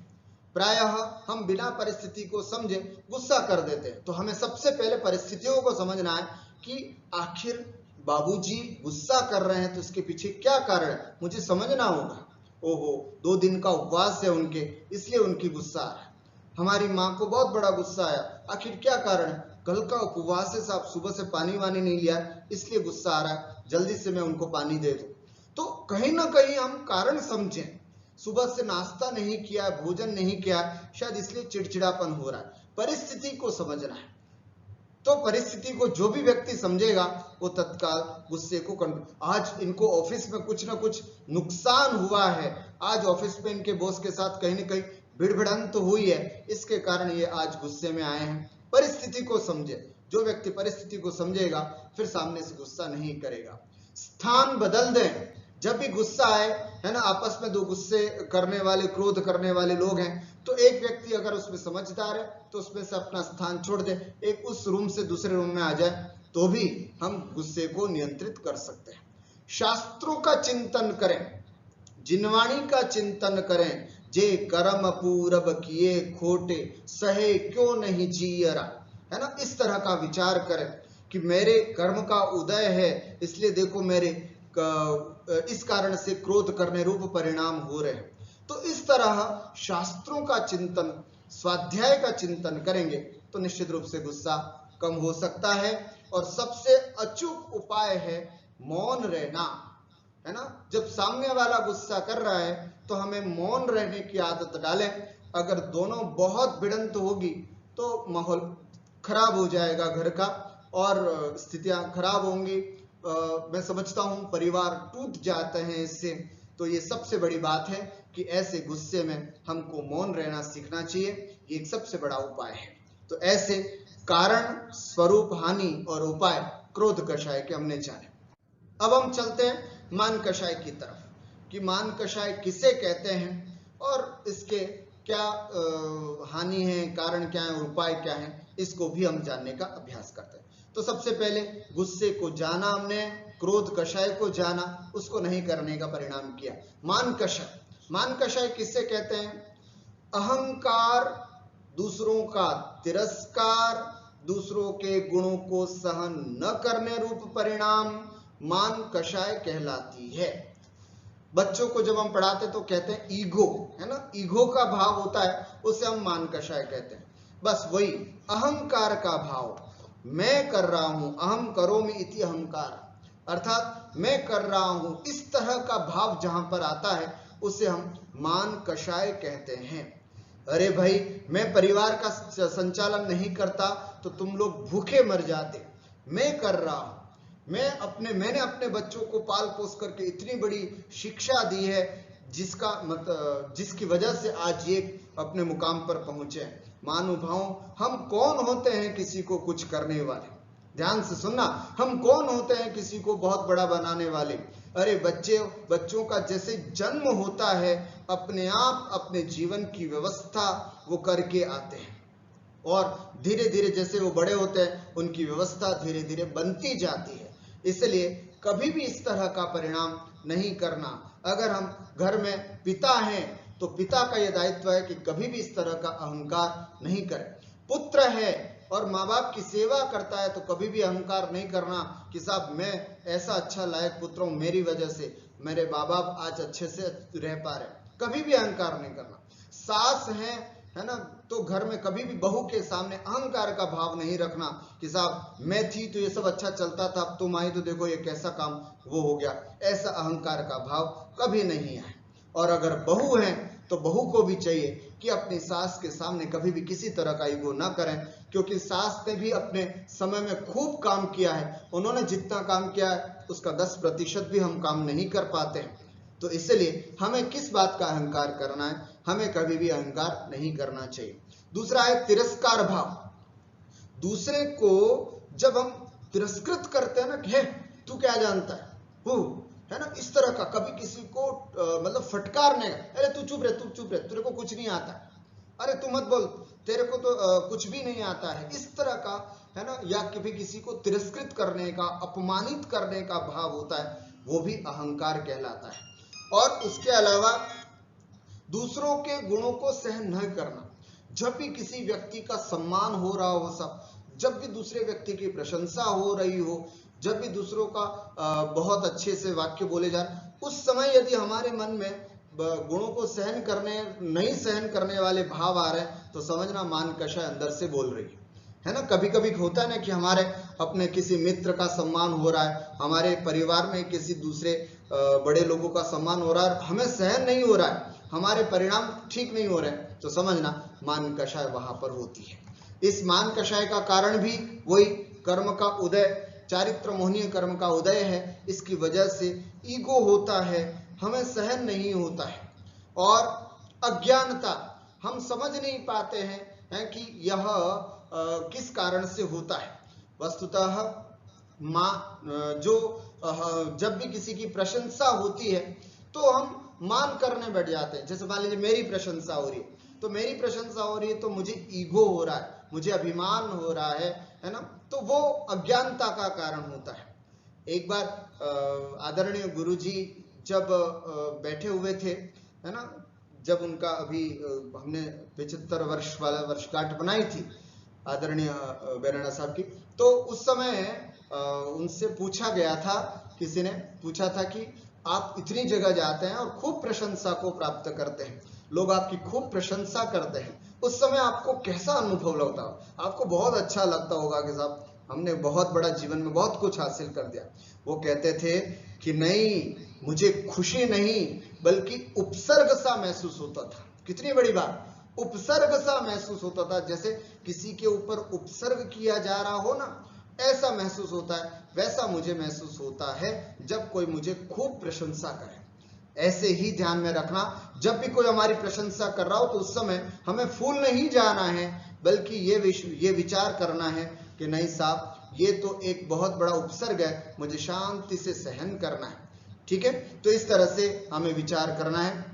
[SPEAKER 1] प्रायः हम बिना परिस्थिति को समझे गुस्सा कर देते हैं, तो हमें सबसे पहले परिस्थितियों को समझना है कि आखिर बाबूजी गुस्सा कर रहे हैं तो इसके पीछे क्या कारण है, मुझे समझना होगा। ओहो, 2 दिन का उपवास है उनके, इसलिए उनकी गुस्सा आ रहा है। हमारी माँ को बहुत बड़ा गुस्सा आया, आखिर क्या कारण है, कल का उपवास है साहब, सुबह से पानी वानी नहीं लिया इसलिए गुस्सा आ रहा है, जल्दी से मैं उनको पानी दे दूं। तो कहीं ना कहीं हम कारण समझें। सुबह से नाश्ता नहीं किया, भोजन नहीं किया, शायद इसलिए चिड़चिड़ापन हो रहा है। परिस्थिति को समझना है। तो परिस्थिति को जो भी व्यक्ति समझेगा वो तत्काल गुस्से को कंट्रोल। आज इनको ऑफिस में कुछ ना कुछ नुकसान हुआ है, आज ऑफिस में इनके बॉस के साथ कहीं ना कहीं भिड़भिड़ंत हुई है, इसके कारण ये आज गुस्से में आए हैं। परिस्थिति को समझे। जो व्यक्ति परिस्थिति को समझेगा फिर सामने से गुस्सा नहीं करेगा। स्थान बदल दें। जब भी गुस्सा आए, है ना, आपस में 2 गुस्से करने वाले, क्रोध करने वाले लोग हैं, तो एक व्यक्ति अगर उसमें समझदार है तो उसमें से अपना स्थान छोड़ दे, एक उस रूम से दूसरे रूम में आ जाए, तो भी हम गुस्से को नियंत्रित कर सकते हैं। शास्त्रों का चिंतन करें, जिनवाणी का चिंतन करें। जे कर्म पूरब किए खोटे, सहे क्यों नहीं जियरा, है ना, इस तरह का विचार करें कि मेरे कर्म का उदय है, इसलिए देखो मेरे इस कारण से क्रोध करने रूप परिणाम हो रहे हैं। तो इस तरह शास्त्रों का चिंतन, स्वाध्याय का चिंतन करेंगे तो निश्चित रूप से गुस्सा कम हो सकता है। और सबसे अचूक उपाय है मौन रहना, है ना। जब सामने वाला गुस्सा कर रहा है तो हमें मौन रहने की आदत डालें। अगर दोनों बहुत भिड़ंत होगी तो माहौल खराब हो जाएगा घर का, और स्थितियां खराब होंगी। मैं समझता हूं परिवार टूट जाते हैं इससे। तो ये सबसे बड़ी बात है कि ऐसे गुस्से में हमको मौन रहना सीखना चाहिए, ये एक सबसे बड़ा उपाय है। तो ऐसे कारण, स्वरूप, हानि और उपाय क्रोध कषाय के हमने जाने। अब हम चलते हैं मान कषाय की तरफ, कि मान कषाय किसे कहते हैं और इसके क्या हानि है, कारण क्या है, उपाय क्या है, इसको भी हम जानने का अभ्यास करते हैं। तो सबसे पहले गुस्से को जाना हमने, क्रोध कषाय को जाना, उसको नहीं करने का परिणाम किया। मान कषाय, मान कषाय किससे कहते हैं? अहंकार, दूसरों का तिरस्कार, दूसरों के गुणों को सहन न करने रूप परिणाम मान कषाय कहलाती है। बच्चों को जब हम पढ़ाते तो कहते हैं ईगो, है ना, ईगो का भाव होता है, उसे हम मान कषाय कहते हैं। बस वही अहंकार का भाव, मैं कर रहा हूं, अहम करोमि इति अहंकार, अर्थात मैं कर रहा हूं, इस तरह का भाव जहां पर आता है उसे हम मान कषाय कहते हैं। अरे भाई, मैं परिवार का संचालन नहीं करता तो तुम लोग भूखे मर जाते, मैं कर रहा हूं, मैंने अपने बच्चों को पाल पोस करके इतनी बड़ी शिक्षा दी है जिसकी वजह से आज ये अपने मुकाम पर पहुंचे। महानुभावों, हम कौन होते हैं किसी को कुछ करने वाले? ध्यान से सुनना, हम कौन होते हैं किसी को बहुत बड़ा बनाने वाले? अरे बच्चों का जैसे जन्म होता है, अपने आप अपने जीवन की व्यवस्था वो करके आते हैं और धीरे धीरे जैसे वो बड़े होते हैं उनकी व्यवस्था धीरे धीरे बनती जाती है। इसलिए कभी भी इस तरह का परिणाम नहीं करना। अगर हम घर में पिता हैं तो पिता का यह दायित्व है कि कभी भी इस तरह का अहंकार नहीं करें। पुत्र है और माँ बाप की सेवा करता है तो कभी भी अहंकार नहीं करना कि साहब मैं ऐसा अच्छा लायक पुत्र हूं, मेरी वजह से मेरे माँ बाप आज अच्छे से रह पा रहे, कभी भी अहंकार नहीं करना। सास है ना, तो घर में कभी भी बहू के सामने अहंकार का भाव नहीं रखना कि साहब मैं थी तो ये सब अच्छा चलता था, अब तुम आई तो देखो ये कैसा काम वो हो गया, ऐसा अहंकार का भाव कभी नहीं है। और अगर बहू है तो बहू को भी चाहिए कि अपनी सास के सामने कभी भी किसी तरह का ईगो ना करें, क्योंकि सास ने भी अपने समय में खूब काम किया है, उन्होंने जितना काम किया है उसका 10% भी हम काम नहीं कर पाते हैं। तो इसलिए हमें किस बात का अहंकार करना है? हमें कभी भी अहंकार नहीं करना चाहिए। दूसरा है तिरस्कार भाव। दूसरे को जब हम तिरस्कृत करते हैं ना कि तू क्या जानता है ना, इस तरह का कभी किसी को मतलब फटकारने का, अरे तू चुप रहे, तेरे को कुछ नहीं आता, अरे तू मत बोल, तेरे को तो कुछ भी नहीं आता है, इस तरह का, है ना, या कभी किसी को तिरस्कृत करने का, अपमानित करने का भाव होता है, वो भी अहंकार कहलाता है। और उसके अलावा दूसरों के गुणों को सहन न करना। जब भी किसी व्यक्ति का सम्मान हो रहा हो, सब जब भी दूसरे व्यक्ति की प्रशंसा हो रही हो, जब भी दूसरों का बहुत अच्छे से वाक्य बोले जा रहे, उस समय यदि हमारे मन में गुणों को नहीं सहन करने वाले भाव आ रहे हैं तो समझना मान कषाय अंदर से बोल रही है ना। कभी कभी होता है ना कि हमारे अपने किसी मित्र का सम्मान हो रहा है, हमारे परिवार में किसी दूसरे बड़े लोगों का सम्मान हो रहा है, हमें सहन नहीं हो रहा है, हमारे परिणाम ठीक नहीं हो रहे, तो समझना मान कषाय वहां पर होती है। इस मान कषाय का कारण भी वही कर्म का उदय, चारित्र मोहनीय कर्म का उदय है। इसकी वजह से ईगो होता है, हमें सहन नहीं होता है। और अज्ञानता, हम समझ नहीं पाते हैं कि यह किस कारण से होता है। वस्तुतः जब भी किसी की प्रशंसा होती है तो हम मान करने बैठ जाते हैं। जैसे मान लीजिए मेरी प्रशंसा हो रही है, तो मेरी प्रशंसा हो रही है तो मुझे ईगो हो रहा है, मुझे अभिमान हो रहा है ना, तो वो अज्ञानता का कारण होता है। एक बार आदरणीय गुरुजी जब बैठे हुए थे, है ना, जब उनका अभी हमने 75 वर्ष वाला वर्षगांठ बनाई थी आदरणीय बेराना साहब की, तो उस समय उनसे पूछा गया था, किसी ने पूछा था कि आप इतनी जगह जाते हैं और खूब प्रशंसा को प्राप्त करते हैं, लोग आपकी खूब प्रशंसा करते हैं, उस समय आपको कैसा अनुभव लगता हो? आपको बहुत अच्छा लगता होगा कि साहब हमने बहुत बड़ा जीवन में बहुत कुछ हासिल कर दिया। वो कहते थे कि नहीं, मुझे खुशी नहीं बल्कि उपसर्ग सा महसूस होता था। कितनी बड़ी बात, उपसर्ग सा महसूस होता था, जैसे किसी के ऊपर उपसर्ग किया जा रहा हो ना, ऐसा महसूस होता है। वैसा मुझे महसूस होता है जब कोई मुझे खूब प्रशंसा करे। ऐसे ही ध्यान में रखना, जब भी कोई हमारी प्रशंसा कर रहा हो तो उस समय हमें फूल नहीं जाना है, बल्कि ये विचार करना है कि नहीं साहब, ये तो एक बहुत बड़ा उपसर्ग है, मुझे शांति से सहन करना है। ठीक है, तो इस तरह से हमें विचार करना है।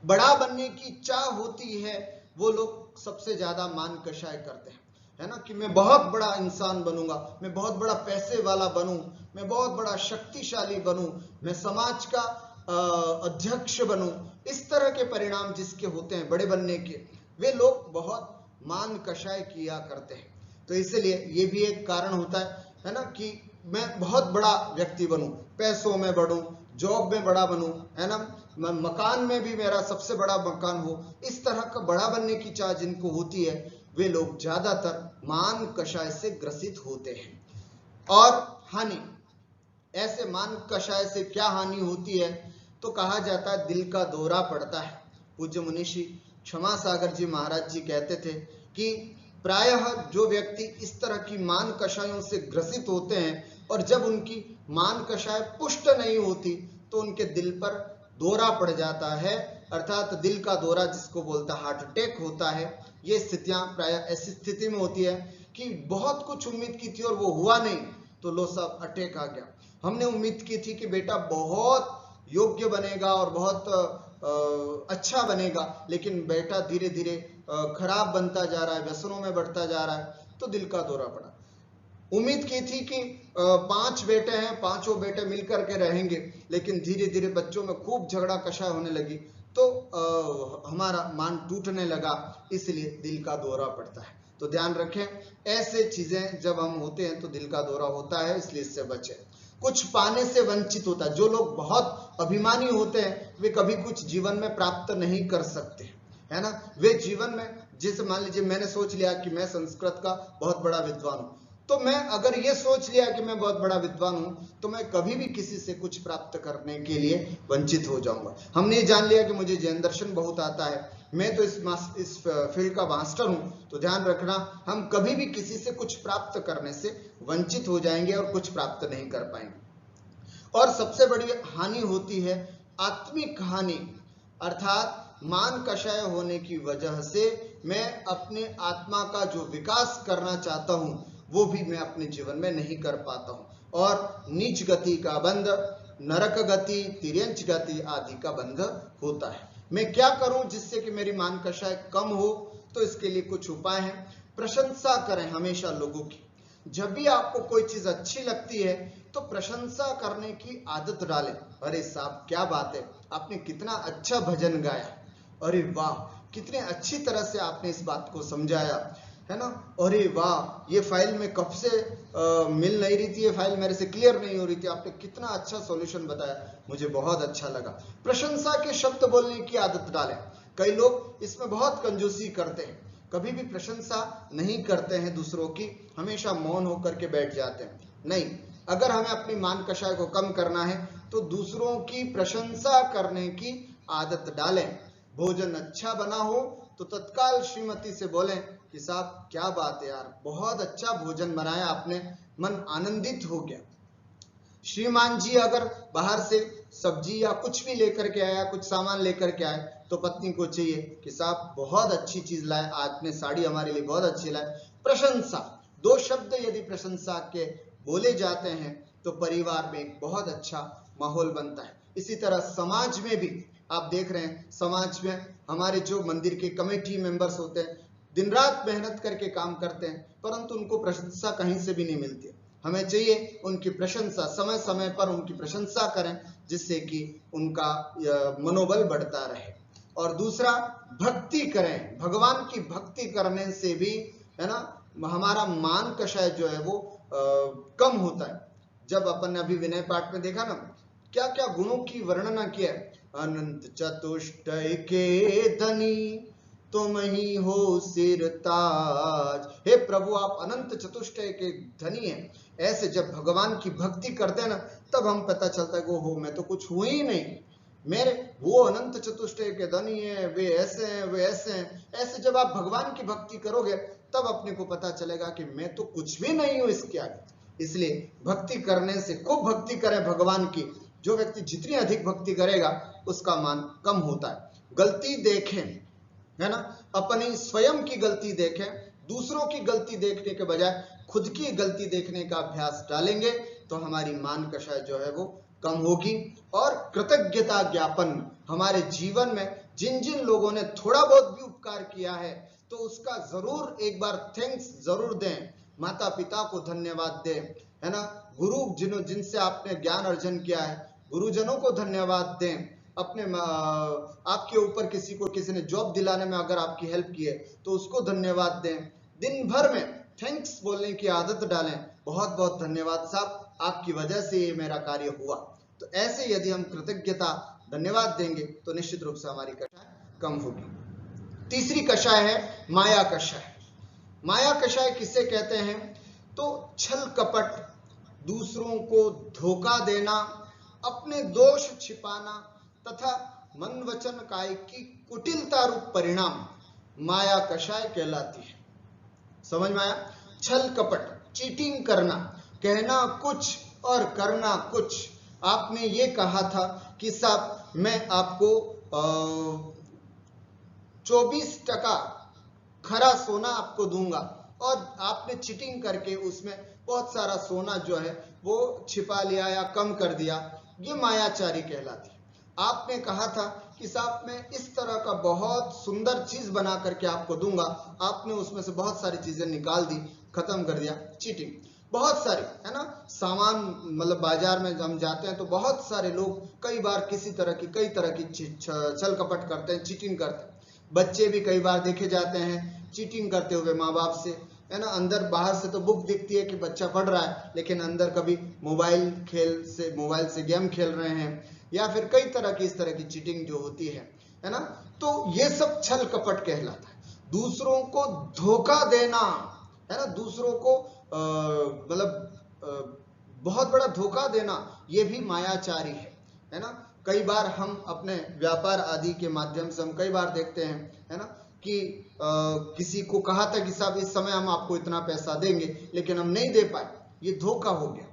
[SPEAKER 1] बड़ा बनने की चाह होती है, वो लोग सबसे ज्यादा मान कषाय करते हैं, है ना, कि मैं बहुत बड़ा इंसान बनूंगा, मैं बहुत बड़ा पैसे वाला बनूं, मैं बहुत बड़ा शक्तिशाली बनूं, मैं समाज का अध्यक्ष बनूं। इस तरह के परिणाम जिसके होते हैं बड़े बनने के, वे लोग बहुत मान कषाय किया करते हैं। तो इसलिए ये भी एक कारण होता है ना, कि मैं बहुत बड़ा व्यक्ति बनूं, पैसों में बढ़ूं, जॉब में बड़ा बनूं, है ना, मकान में भी मेरा सबसे बड़ा मकान हो। इस तरह का बड़ा बनने की चाह जिनको होती है, वे लोग ज्यादातर मान कषाय से ग्रसित होते हैं। और हानि, ऐसे मान कषाय से क्या हानि होती है, तो कहा जाता है दिल का दौरा पड़ता है। पूज्य मुनिषी क्षमा सागर जी महाराज जी कहते थे कि प्रायः जो व्यक्ति इस तरह की मान कषायों से ग्रसित होते हैं और जब उनकी मान कषाय पुष्ट नहीं होती तो उनके दिल पर दौरा पड़ जाता है, अर्थात दिल का दौरा जिसको बोलता है हार्ट अटैक होता है। ये स्थितियां प्रायः ऐसी स्थिति में होती है कि बहुत कुछ उम्मीद की थी और वो हुआ नहीं, तो लो साहब अटैक आ गया। हमने उम्मीद की थी कि बेटा बहुत योग्य बनेगा और बहुत अच्छा बनेगा, लेकिन बेटा धीरे धीरे खराब बनता जा रहा है, व्यसनों में बढ़ता जा रहा है, तो दिल का दौरा पड़ा। उम्मीद की थी कि 5 बेटे हैं, पांचों बेटे मिलकर के रहेंगे, लेकिन धीरे धीरे बच्चों में खूब झगड़ा कषाय होने लगी, तो हमारा मान टूटने लगा, इसलिए दिल का दौरा पड़ता है। तो ध्यान रखें, ऐसे चीजें जब हम होते हैं तो दिल का दौरा होता है, इसलिए इससे बचें। कुछ पाने से वंचित होता है, जो लोग बहुत अभिमानी होते हैं वे कभी कुछ जीवन में प्राप्त नहीं कर सकते, है ना। वे जीवन में, जैसे मान लीजिए मैंने सोच लिया कि मैं संस्कृत का बहुत बड़ा विद्वान हूं, तो मैं अगर ये सोच लिया कि मैं बहुत बड़ा विद्वान हूं तो मैं कभी भी किसी से कुछ प्राप्त करने के लिए वंचित हो जाऊंगा। हमने जान लिया कि मुझे जैन दर्शन बहुत आता है, मैं तो इस फील्ड का मास्टर हूं, तो ध्यान रखना हम कभी भी किसी से कुछ प्राप्त करने से वंचित हो जाएंगे और कुछ प्राप्त नहीं कर पाएंगे। और सबसे बड़ी हानि होती है आत्मिक हानि, अर्थात मान कषाय होने की वजह से मैं अपने आत्मा का जो विकास करना चाहता हूं वो भी मैं अपने जीवन में नहीं कर पाता हूं, और नीच गति का बंध, नरक गति, तिर्यंच गति आदि का बंध होता है। मैं क्या करूं जिससे कि मेरी मान कषाय कम हो, तो इसके लिए कुछ उपाय हैं। प्रशंसा करें हमेशा लोगों की। जब भी आपको कोई चीज अच्छी लगती है तो प्रशंसा करने की आदत डालें। अरे साहब क्या बात है, आपने कितना अच्छा भजन गाया, अरे वाह कितने अच्छी तरह से आपने इस बात को समझाया, है ना, अरे वाह ये फाइल में कब से मिल नहीं रही थी, ये फाइल मेरे से क्लियर नहीं हो रही थी, आपने कितना अच्छा सॉल्यूशन बताया, मुझे बहुत अच्छा लगा। प्रशंसा के शब्द बोलने की आदत डालें। कई लोग इसमें बहुत कंजूसी करते हैं, कभी भी प्रशंसा नहीं करते हैं दूसरों की, हमेशा मौन होकर के बैठ जाते हैं। नहीं, अगर हमें अपनी मान कषाय को कम करना है तो दूसरों की प्रशंसा करने की आदत डालें। भोजन अच्छा बना हो तो तत्काल श्रीमती से बोलें कि साहब क्या बात है यार, बहुत अच्छा भोजन बनाया आपने, मन आनंदित हो गया। श्रीमान जी अगर बाहर से सब्जी या कुछ भी लेकर के आया, कुछ सामान लेकर के आए, तो पत्नी को चाहिए कि साहब बहुत अच्छी चीज लाए, आपने साड़ी हमारे लिए बहुत अच्छी लाए। प्रशंसा, 2 शब्द यदि प्रशंसा के बोले जाते हैं तो परिवार में एक बहुत अच्छा माहौल बनता है। इसी तरह समाज में भी आप देख रहे हैं, समाज में हमारे जो मंदिर के कमेटी मेंबर्स होते हैं दिन रात मेहनत करके काम करते हैं, परंतु उनको प्रशंसा कहीं से भी नहीं मिलती। हमें चाहिए उनकी प्रशंसा, समय समय पर उनकी प्रशंसा करें, जिससे कि उनका मनोबल बढ़ता रहे। और दूसरा, भक्ति करें। भगवान की भक्ति करने से भी, है ना, हमारा मान कषाय जो है वो कम होता है। जब अपन ने अभी विनय पाठ में देखा ना, क्या क्या गुणों की वर्णना किया है। अनंत चतुष्टय के धनी तुम ही हो सिर ताज। हे प्रभु आप अनंत चतुष्टय के धनी हैं। ऐसे जब भगवान की भक्ति करते हैं ना, तब हम पता चलता है कि हो मैं तो कुछ हुई ही नहीं, मेरे वो अनंत चतुष्टय के धनी है, वे ऐसे हैं, वे ऐसे हैं। ऐसे जब आप भगवान की भक्ति करोगे तब अपने को पता चलेगा कि मैं तो कुछ भी नहीं हूं इसके आगे। इसलिए भक्ति करने से खूब भक्ति करें भगवान की। जो व्यक्ति जितनी अधिक भक्ति करेगा उसका मान कम होता है। गलती देखें, है ना, अपनी स्वयं की गलती देखें, दूसरों की गलती देखने के बजाय खुद की गलती देखने का अभ्यास डालेंगे तो हमारी मान कषाय जो है वो कम होगी। और कृतज्ञता ज्ञापन, हमारे जीवन में जिन जिन लोगों ने थोड़ा बहुत भी उपकार किया है तो उसका जरूर एक बार थैंक्स जरूर दें। माता पिता को धन्यवाद दें, है ना, गुरु जिनसे आपने ज्ञान अर्जन किया है गुरुजनों को धन्यवाद दें। अपने आपके ऊपर किसी ने जॉब दिलाने में अगर आपकी हेल्प की है तो उसको धन्यवाद दें। दिन भर में थैंक्स बोलने की आदत डालें। बहुत बहुत धन्यवाद साहब, आपकी वजह से ये मेरा कार्य हुआ। तो ऐसे यदि हम कृतज्ञता धन्यवाद देंगे तो निश्चित रूप से हमारी कषाय कम होगी। तीसरी कषाय है माया कषाय। माया कषाय किसे कहते हैं? तो छल कपट, दूसरों को धोखा देना, अपने दोष छिपाना तथा मन वचन काय की कुटिलता रूप परिणाम माया कषाय कहलाती है। समझ में आया? छल कपट, चीटिंग करना, कहना कुछ और करना कुछ। आपने ये कहा था कि साहब मैं आपको 24% खरा सोना आपको दूंगा, और आपने चीटिंग करके उसमें बहुत सारा सोना जो है वो छिपा लिया या कम कर दिया। ये मायाचारी कहलाती है। आपने कहा था कि साहब मैं इस तरह का बहुत सुंदर चीज बना करके आपको दूंगा, आपने उसमें से बहुत सारी चीजें निकाल दी, खत्म कर दिया। चीटिंग बहुत सारी है ना, सामान मतलब बाजार में हम जाते हैं तो बहुत सारे लोग कई बार किसी तरह की कई तरह की छल कपट करते हैं, चीटिंग करते हैं। बच्चे भी कई बार देखे जाते हैं चीटिंग करते हुए माँ बाप से, है ना। अंदर बाहर से तो बुक दिखती है कि बच्चा पढ़ रहा है, लेकिन अंदर कभी मोबाइल से गेम खेल रहे हैं, या फिर कई तरह की इस तरह की चीटिंग जो होती है ना। तो ये सब छल कपट कहलाता है। दूसरों को धोखा देना, है ना, दूसरों को बहुत बड़ा धोखा देना, ये भी मायाचारी है ना। कई बार हम अपने व्यापार आदि के माध्यम से हम कई बार देखते हैं, है ना, कि किसी को कहा था कि साहब इस समय हम आपको इतना पैसा देंगे, लेकिन हम नहीं दे पाए, ये धोखा हो गया।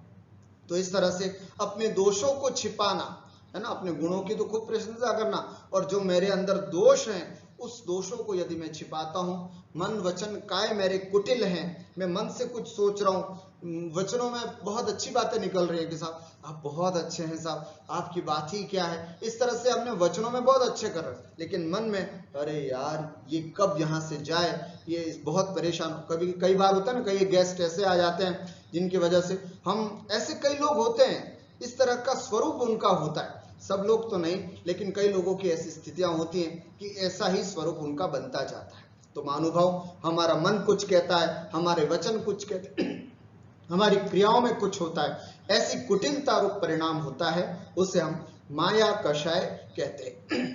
[SPEAKER 1] तो इस तरह से अपने दोषों को छिपाना, है ना, अपने गुणों की तो खूब प्रशंसा करना, और जो मेरे अंदर दोष हैं उस दोषों को यदि मैं छिपाता हूं, मन वचन काय मेरे कुटिल हैं, मैं मन से कुछ सोच रहा हूं, वचनों में बहुत अच्छी बातें निकल रही है कि साहब आप बहुत अच्छे हैं, साहब आपकी बात ही क्या है, इस तरह से हमने वचनों में बहुत अच्छे कर रहे, लेकिन मन में अरे यार ये कब यहाँ से जाए, ये बहुत परेशान। कभी कई बार होता है ना, कई गेस्ट ऐसे आ जाते हैं जिनकी वजह से हम, ऐसे कई लोग होते हैं, इस तरह का स्वरूप उनका होता है। सब लोग तो नहीं, लेकिन कई लोगों की ऐसी स्थितियां होती हैं कि ऐसा ही स्वरूप उनका बनता जाता है। तो महानुभाव, हमारा मन कुछ कहता है, हमारे वचन कुछ कहते हैं, हमारी क्रियाओं में कुछ होता है, ऐसी कुटिलता रूप परिणाम होता है, उसे हम माया कषाय कहते हैं।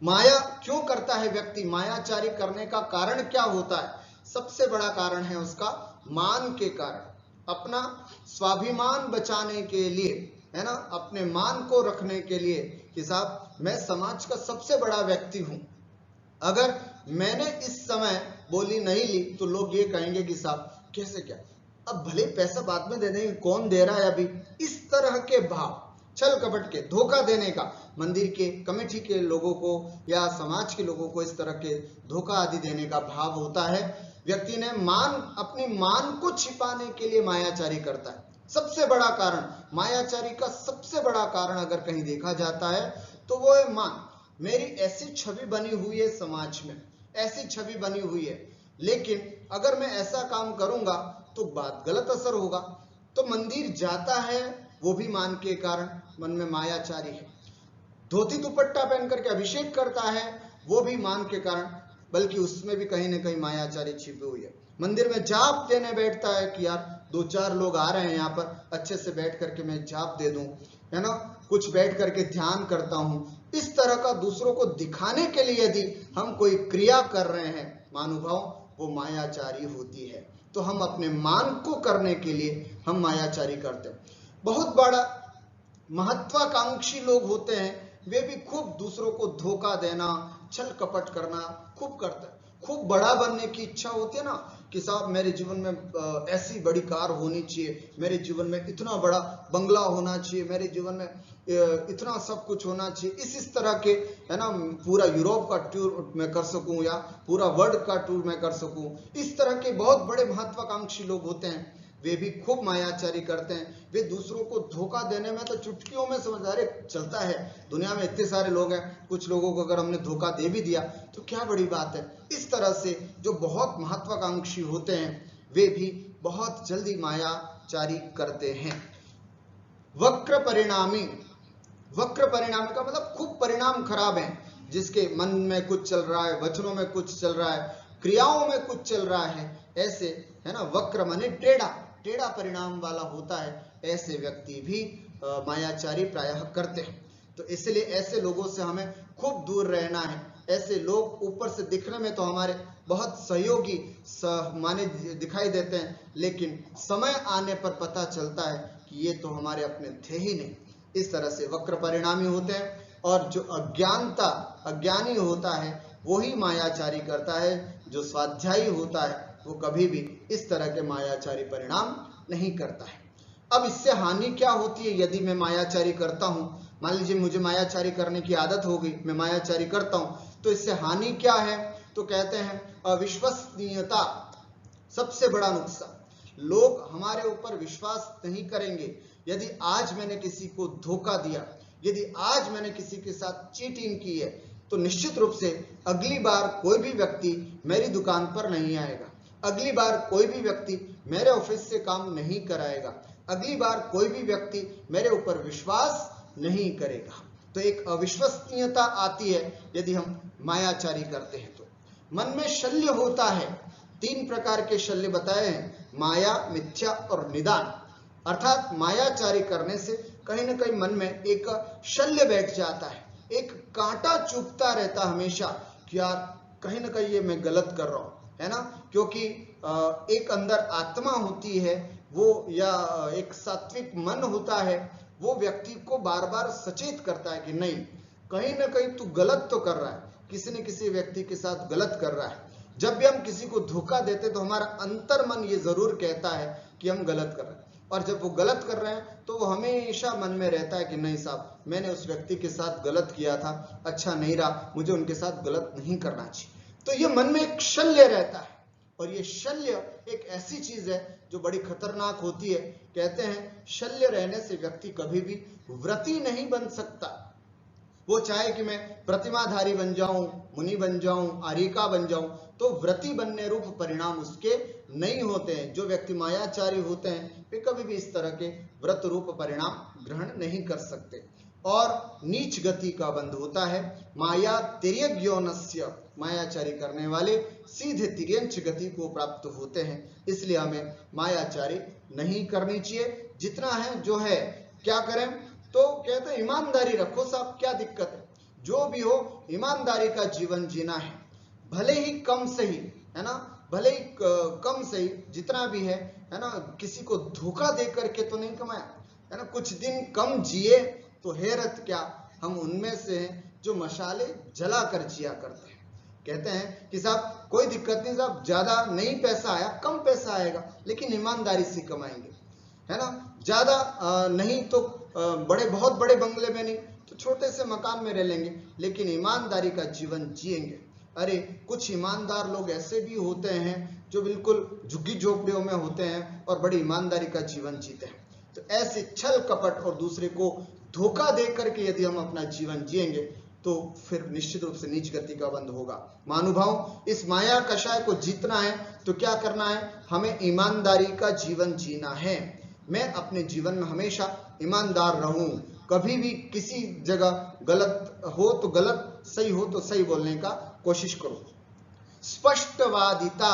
[SPEAKER 1] माया क्यों करता है व्यक्ति? मायाचारी करने का कारण क्या होता है? सबसे बड़ा कारण है उसका मान के कारण, अपना स्वाभिमान बचाने के लिए, है ना, अपने मान को रखने के लिए कि साहब मैं समाज का सबसे बड़ा व्यक्ति हूं, अगर मैंने इस समय बोली नहीं ली तो लोग ये कहेंगे कि साहब कैसे क्या, अब भले पैसा बाद में दे देंगे, कौन दे रहा है अभी, इस तरह के भाव, छल कपट के, धोखा देने का, मंदिर के कमेटी के लोगों को या समाज के लोगों को इस तरह के धोखा आदि देने का भाव होता है। व्यक्ति ने अपनी मान को छिपाने के लिए मायाचारी करता है। सबसे बड़ा कारण, मायाचारी का सबसे बड़ा कारण अगर कहीं देखा जाता है तो वो है मान। मेरी ऐसी छवि बनी हुई है समाज में, ऐसी छवि बनी हुई है, लेकिन अगर मैं ऐसा काम करूंगा तो बात गलत असर होगा। तो मंदिर जाता है वो भी मान के कारण, मन में मायाचारी है। धोती दुपट्टा पहन करके अभिषेक करता है वो भी मान के कारण, बल्कि उसमें भी कहीं ना कहीं मायाचारी छिपी हुई है। मंदिर में जाप देने बैठता है कि यार 2-4 लोग आ रहे हैं यहाँ पर, अच्छे से बैठ करके मैं जाप दे दूं, है ना, कुछ बैठ करके ध्यान करता हूं। इस तरह का दूसरों को दिखाने के लिए यदि हम कोई क्रिया कर रहे हैं महानुभाव, वो मायाचारी होती है। तो हम अपने मान को करने के लिए हम मायाचारी करते हैं। बहुत बड़ा महत्वाकांक्षी लोग होते हैं, वे भी खूब दूसरों को धोखा देना, छल कपट करना खूब करते हैं। खूब बड़ा बनने की इच्छा होती है ना कि साहब मेरे जीवन में ऐसी बड़ी कार होनी चाहिए, मेरे जीवन में इतना बड़ा बंगला होना चाहिए, मेरे जीवन में इतना सब कुछ होना चाहिए, इस तरह के, है ना, पूरा यूरोप का टूर मैं कर सकूं या पूरा वर्ल्ड का टूर मैं कर सकूं। इस तरह के बहुत बड़े महत्वाकांक्षी लोग होते हैं, वे भी खूब मायाचारी करते हैं। वे दूसरों को धोखा देने में तो चुटकियों में समझदारी चलता है, दुनिया में इतने सारे लोग हैं, कुछ लोगों को अगर हमने धोखा दे भी दिया तो क्या बड़ी बात है। इस तरह से जो बहुत महत्वाकांक्षी होते हैं वे भी बहुत जल्दी मायाचारी करते हैं। वक्र परिणामी, वक्र परिणामी का मतलब खूब परिणाम खराब है, जिसके मन में कुछ चल रहा है, वचनों में कुछ चल रहा है, क्रियाओं में कुछ चल रहा है, ऐसे, है ना, वक्र माने टेढ़ा, टेढ़ा परिणाम वाला होता है, ऐसे व्यक्ति भी मायाचारी प्रायः करते हैं। तो इसलिए ऐसे लोगों से हमें खूब दूर रहना है। ऐसे लोग ऊपर से दिखने में तो हमारे बहुत सहयोगी माने दिखाई देते हैं, लेकिन समय आने पर पता चलता है कि ये तो हमारे अपने थे ही नहीं। इस तरह से वक्र परिणामी होते हैं। और जो अज्ञानी होता है वही मायाचारी करता है। जो स्वाध्यायी होता है वो कभी भी इस तरह के मायाचारी परिणाम नहीं करता है। अब इससे हानि क्या होती है यदि मैं मायाचारी करता हूं? मान लीजिए मुझे मायाचारी करने की आदत हो गई, मैं मायाचारी करता हूं, तो इससे हानि क्या है? तो कहते हैं अविश्वसनीयता सबसे बड़ा नुकसान। लोग हमारे ऊपर विश्वास नहीं करेंगे। यदि आज मैंने किसी को धोखा दिया, यदि आज मैंने किसी के साथ चीटिंग की है, तो निश्चित रूप से अगली बार कोई भी व्यक्ति मेरी दुकान पर नहीं आएगा, अगली बार कोई भी व्यक्ति मेरे ऑफिस से काम नहीं कराएगा, अगली बार कोई भी व्यक्ति मेरे ऊपर विश्वास नहीं करेगा। तो एक अविश्वसनीयता आती है यदि हम मायाचारी करते हैं। तो मन में शल्य होता है। 3 प्रकार के शल्य बताए हैं, माया, मिथ्या और निदान। अर्थात मायाचारी करने से कहीं ना कहीं मन में एक शल्य बैठ जाता है, एक कांटा चुभता रहता हमेशा कि यार कहीं ना कहीं ये मैं गलत कर रहा हूं, है ना। क्योंकि एक अंदर आत्मा होती है वो, या एक सात्विक मन होता है, वो व्यक्ति को बार बार सचेत करता है कि नहीं, कहीं ना कहीं तू गलत तो कर रहा है, किसी न किसी व्यक्ति के साथ गलत कर रहा है। जब भी हम किसी को धोखा देते तो हमारा अंतर मन ये जरूर कहता है कि हम गलत कर रहे हैं, और जब वो गलत कर रहे हैं तो वो हमेशा मन में रहता है कि नहीं साहब, मैंने उस व्यक्ति के साथ गलत किया था, अच्छा नहीं रहा, मुझे उनके साथ गलत नहीं करना चाहिए। तो ये मन में एक शल्य रहता है, और ये शल्य एक ऐसी चीज है जो बड़ी खतरनाक होती है। कहते हैं शल्य रहने से व्यक्ति कभी भी व्रती नहीं बन सकता। वो चाहे कि मैं प्रतिमाधारी बन जाऊं, मुनि बन जाऊं, आर्यिका बन जाऊं, तो व्रती बनने रूप परिणाम उसके नहीं होते हैं। जो व्यक्ति मायाचारी होते हैं वे कभी भी इस तरह के व्रत रूप परिणाम ग्रहण नहीं कर सकते। और नीच गति का बंध होता है। माया तिर्यग्योनस्य, मायाचारी करने वाले सीधे तिर्यंच गति को प्राप्त होते हैं। इसलिए हमें मायाचारी नहीं करनी चाहिए। जितना है जो है क्या करें? तो कहते हैं ईमानदारी रखो साहब, क्या दिक्कत है? जो भी हो ईमानदारी का जीवन जीना है, भले ही कम सही, है ना, भले ही कम सही जितना भी है ना, किसी को धोखा दे करके तो नहीं कमाया, है ना। कुछ दिन कम जिए तो हैरत क्या, हम उनमें से हैं जो मशाले जला कर जिया करते हैं। कहते हैं कि साहब कोई दिक्कत नहीं साहब, ज्यादा नहीं पैसा आया, कम पैसा आएगा, लेकिन ईमानदारी से कमाएंगे, है ना। ज्यादा नहीं तो बहुत बड़े बंगले में नहीं तो छोटे से मकान में रह लेंगे, लेकिन ईमानदारी का जीवन जिएंगे। अरे कुछ ईमानदार लोग ऐसे भी होते हैं जो बिल्कुल झुग्गी झोपड़ियों में होते हैं और बड़ी ईमानदारी का जीवन जीते हैं। तो ऐसे छल कपट और दूसरे को धोखा दे करके यदि हम अपना जीवन जिएंगे तो फिर निश्चित रूप से नीच गति का बंध होगा। महानुभाव, इस माया कषाय को जीतना है तो क्या करना है? हमें ईमानदारी का जीवन जीना है। मैं अपने जीवन में हमेशा ईमानदार रहूं, कभी भी किसी जगह गलत हो तो गलत, सही हो तो सही बोलने का कोशिश करो। स्पष्टवादिता,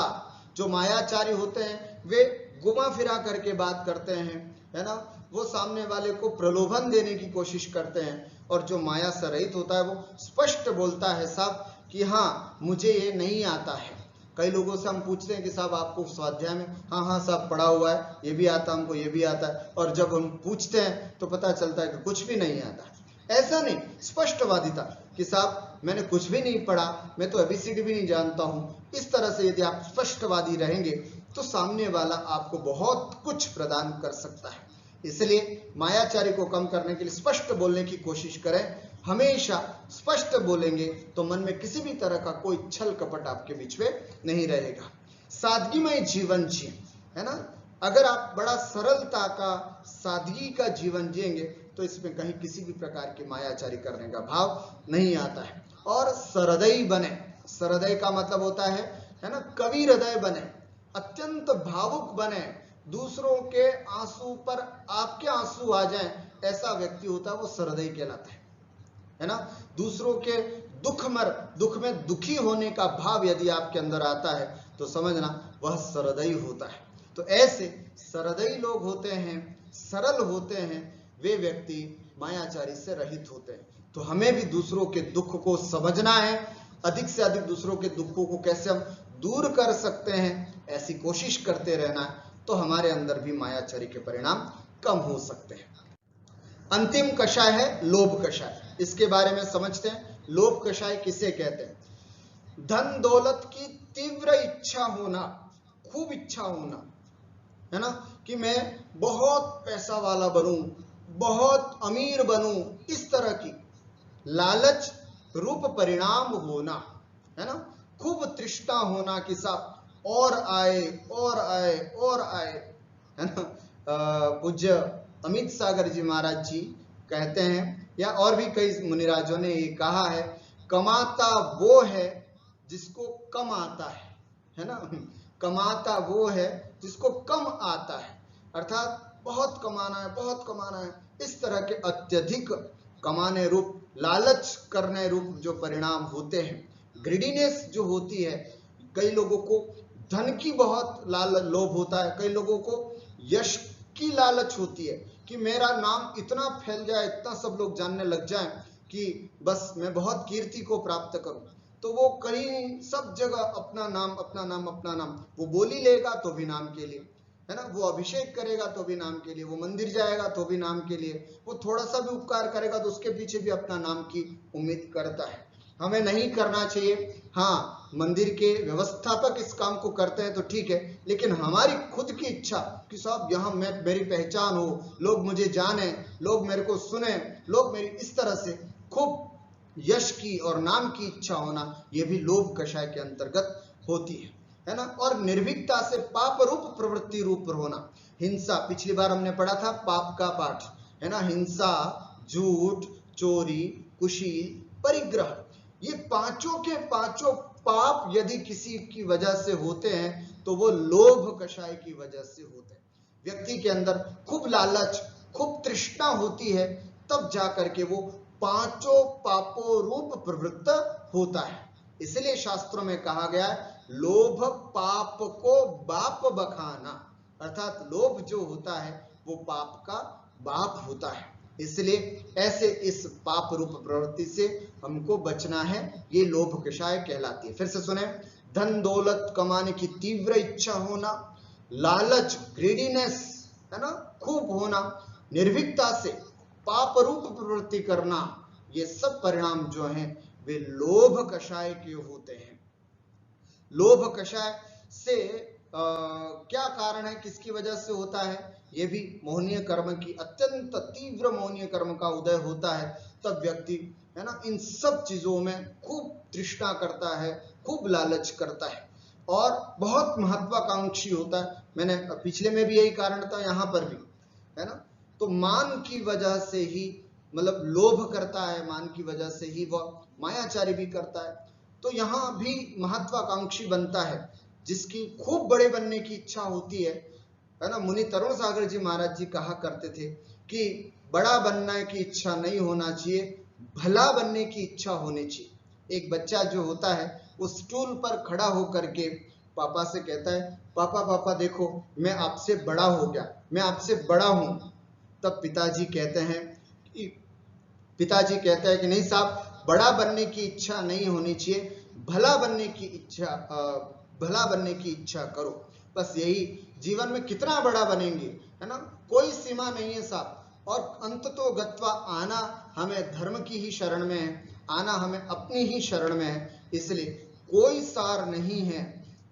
[SPEAKER 1] जो मायाचारी होते हैं वे घुमा फिरा करके बात करते हैं, है ना, वो सामने वाले को प्रलोभन देने की कोशिश करते हैं। और जो माया से रहित होता है वो स्पष्ट बोलता है साहब कि हाँ मुझे ये नहीं आता है। कई लोगों से हम पूछते हैं कि साहब आपको स्वाध्याय में, हाँ हाँ साहब पढ़ा हुआ है, ये भी आता हमको, ये भी आता है, और जब हम पूछते हैं तो पता चलता है कि कुछ भी नहीं आता। ऐसा नहीं, स्पष्टवादिता कि साहब मैंने कुछ भी नहीं पढ़ा, मैं तो एबीसीडी भी नहीं जानता हूँ। इस तरह से यदि आप स्पष्टवादी रहेंगे तो सामने वाला आपको बहुत कुछ प्रदान कर सकता है। इसलिए मायाचारी को कम करने के लिए स्पष्ट बोलने की कोशिश करें। हमेशा स्पष्ट बोलेंगे तो मन में किसी भी तरह का कोई छल कपट आपके बीच में नहीं रहेगा। सादगीमय जीवन जिए, है ना। अगर आप बड़ा सरलता का, सादगी का जीवन जिएंगे तो इसमें कहीं किसी भी प्रकार की मायाचारी करने का भाव नहीं आता है। और सहृदयी बने, सहृदय का मतलब होता है ना, कवि हृदय बने, अत्यंत भावुक बने, दूसरों के आंसू पर आपके आंसू आ जाएं, ऐसा व्यक्ति होता है वो सहृदयी कहलाता है ना। दूसरों के दुख में दुखी होने का भाव यदि आपके अंदर आता है तो समझना वह सरदई होता है। तो ऐसे सरदई लोग होते हैं, सरल होते हैं, वे व्यक्ति मायाचारी से रहित होते हैं। तो हमें भी दूसरों के दुख को समझना है, अधिक से अधिक दूसरों के दुखों को कैसे हम दूर कर सकते हैं, ऐसी कोशिश करते रहना है, तो हमारे अंदर भी मायाचारी के परिणाम कम हो सकते हैं। अंतिम कषाय है लोभ कषाय। इसके बारे में समझते हैं। लोभ कषाय किसे कहते हैं? धन दौलत की तीव्र इच्छा होना, खूब इच्छा होना, है ना, कि मैं बहुत पैसा वाला बनूं, बहुत अमीर बनूं, इस तरह की लालच रूप परिणाम होना, है ना, खूब तृष्णा होना कि साहब और आए और आए और आए, है ना। पूज्य अमित सागर जी महाराज जी कहते हैं, या और भी कई मुनिराजों ने ये कहा है, कमाता वो है जिसको कम आता है ना, कमाता वो है जिसको कम आता है, अर्थात बहुत कमाना है, बहुत कमाना है, इस तरह के अत्यधिक कमाने रूप, लालच करने रूप जो परिणाम होते हैं, ग्रीडीनेस जो होती है, कई लोगों को धन की बहुत लोभ होता है, कई लोगों को यश की लालच होती है कि मेरा नाम इतना फैल जाए, इतना सब लोग जानने लग जाएं कि बस मैं बहुत कीर्ति को प्राप्त करूं, तो वो कहीं सब जगह अपना नाम अपना नाम अपना नाम, वो बोली लेगा तो भी नाम के लिए, है ना, वो अभिषेक करेगा तो भी नाम के लिए, वो मंदिर जाएगा तो भी नाम के लिए, वो थोड़ा सा भी उपकार करेगा तो उसके पीछे भी अपना नाम की उम्मीद करता है। हमें नहीं करना चाहिए। हाँ, मंदिर के व्यवस्थापक इस काम को करते हैं तो ठीक है, लेकिन हमारी खुद की इच्छा कि साहब यहाँ मैं, मेरी पहचान हो, लोग मुझे जाने, लोग मेरे को सुने, लोग मेरी इस तरह से खूब यश की और नाम की इच्छा होना, यह भी लोभ कषाय के अंतर्गत होती है ना। और निर्भीकता से पाप रूप प्रवृत्ति रूप होना, हिंसा, पिछली बार हमने पढ़ा था पाप का पाठ, है ना, हिंसा, झूठ, चोरी, कुशील, परिग्रह, ये पांचों के पांचों पाप यदि किसी की वजह से होते हैं तो वो लोभ कषाय की वजह से होते हैं। व्यक्ति के अंदर खूब लालच, खूब तृष्णा होती है, तब जाकर के वो पांचों पापों रूप प्रवृत्त होता है। इसलिए शास्त्रों में कहा गया है, लोभ पाप को बाप बखाना, अर्थात लोभ जो होता है वो पाप का बाप होता है। इसलिए ऐसे इस पाप रूप प्रवृत्ति से हमको बचना है, ये लोभ कषाय कहलाती है। फिर से सुने, धन दौलत कमाने की तीव्र इच्छा होना, लालच, ग्रीडीनेस, है ना, खूब होना, निर्भीकता से पाप रूप प्रवृत्ति करना, ये सब परिणाम जो हैं वे लोभ कषाय के होते हैं। लोभ कषाय से क्या कारण है, किसकी वजह से होता है? ये भी मोहनीय कर्म की, अत्यंत तीव्र मोहनीय कर्म का उदय होता है, तब व्यक्ति, है ना, इन सब चीजों में खूब तृष्णा करता है, खूब लालच करता है और बहुत महत्वाकांक्षी होता है। मैंने पिछले में भी यही कारण था, यहाँ पर भी, है ना। तो मान की वजह से ही, मतलब लोभ करता है, मान की वजह से ही वह मायाचारी भी करता है। तो यहाँ भी महत्वाकांक्षी बनता है, जिसकी खूब बड़े बनने की इच्छा होती है ना। मुनि तरुण सागर जी महाराज जी कहा करते थे कि बड़ा बनने की इच्छा नहीं होना चाहिए, भला बनने की इच्छा होनी चाहिए। एक बच्चा जो होता है वो स्टूल पर खड़ा होकर के पापा से कहता है, पापा पापा देखो मैं आपसे बड़ा हो गया, मैं आपसे बड़ा हूं। तब पिताजी कहते हैं कि नहीं साहब, बड़ा बनने की इच्छा नहीं होनी चाहिए, भला बनने की इच्छा करो। बस यही, जीवन में कितना बड़ा बनेंगे, है ना, कोई सीमा नहीं है साहब। और अंत तो गत्वा, आना हमें धर्म की ही शरण में है, आना हमें अपनी ही शरण में है, इसलिए कोई सार नहीं है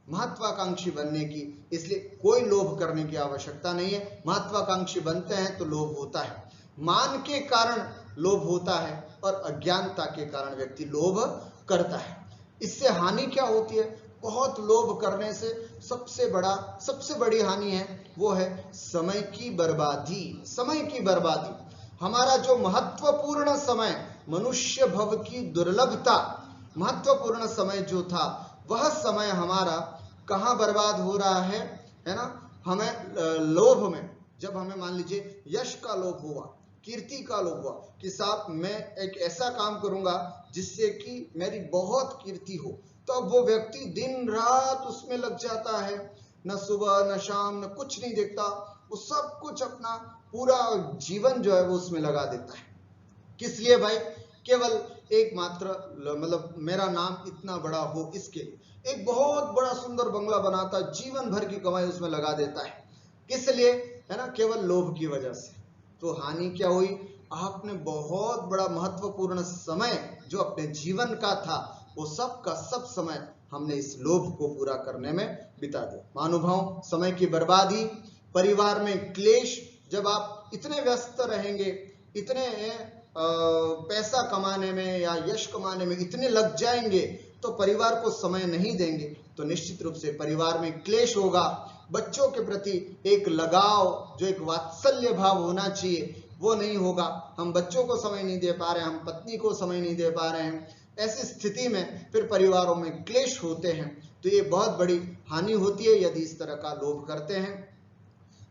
[SPEAKER 1] महत्वाकांक्षी बनने की, इसलिए कोई लोभ करने की आवश्यकता नहीं है। महत्वाकांक्षी बनते हैं तो लोभ होता है, मान के कारण लोभ होता है और अज्ञानता के कारण व्यक्ति लोभ करता है। इससे हानि क्या होती है? बहुत लोभ करने से सबसे बड़ी हानि है वो है समय की बर्बादी। समय की बर्बादी, हमारा जो महत्वपूर्ण समय, मनुष्य भव की दुर्लभता, महत्वपूर्ण समय जो था, वह समय हमारा कहाँ बर्बाद हो रहा है ना। हमें लोभ में, जब हमें मान लीजिए यश का लोभ हुआ, कीर्ति का लोभ हुआ कि साहब मैं एक ऐसा काम करूंगा जिससे कि मेरी बहुत कीर्ति हो, तो अब वो व्यक्ति दिन रात उसमें लग जाता है, न सुबह न शाम न कुछ नहीं देखता, वो सब कुछ अपना पूरा जीवन जो है वो उसमें लगा देता है। किस लिए भाई? केवल एकमात्र मतलब मेरा नाम इतना बड़ा हो इसके लिए। एक बहुत बड़ा सुंदर बंगला बनाता, जीवन भर की कमाई उसमें लगा देता है। किस लिए? है ना, केवल लोभ की वजह से। तो हानि क्या हुई? आपने बहुत बड़ा महत्वपूर्ण समय जो अपने जीवन का था वो सब का सब समय हमने इस लोभ को पूरा करने में बिता दिया। महानुभाव, समय की बर्बादी, परिवार में क्लेश। जब आप इतने व्यस्त रहेंगे, इतने पैसा कमाने में या यश कमाने में इतने लग जाएंगे तो परिवार को समय नहीं देंगे तो निश्चित रूप से परिवार में क्लेश होगा। बच्चों के प्रति एक लगाव, जो एक वात्सल्य भाव होना चाहिए, वो नहीं होगा। हम बच्चों को समय नहीं दे पा रहे हैं, हम पत्नी को समय नहीं दे पा रहे हैं। ऐसी स्थिति में फिर परिवारों में क्लेश होते हैं। तो ये बहुत बड़ी हानि होती है यदि इस तरह का लोभ करते हैं।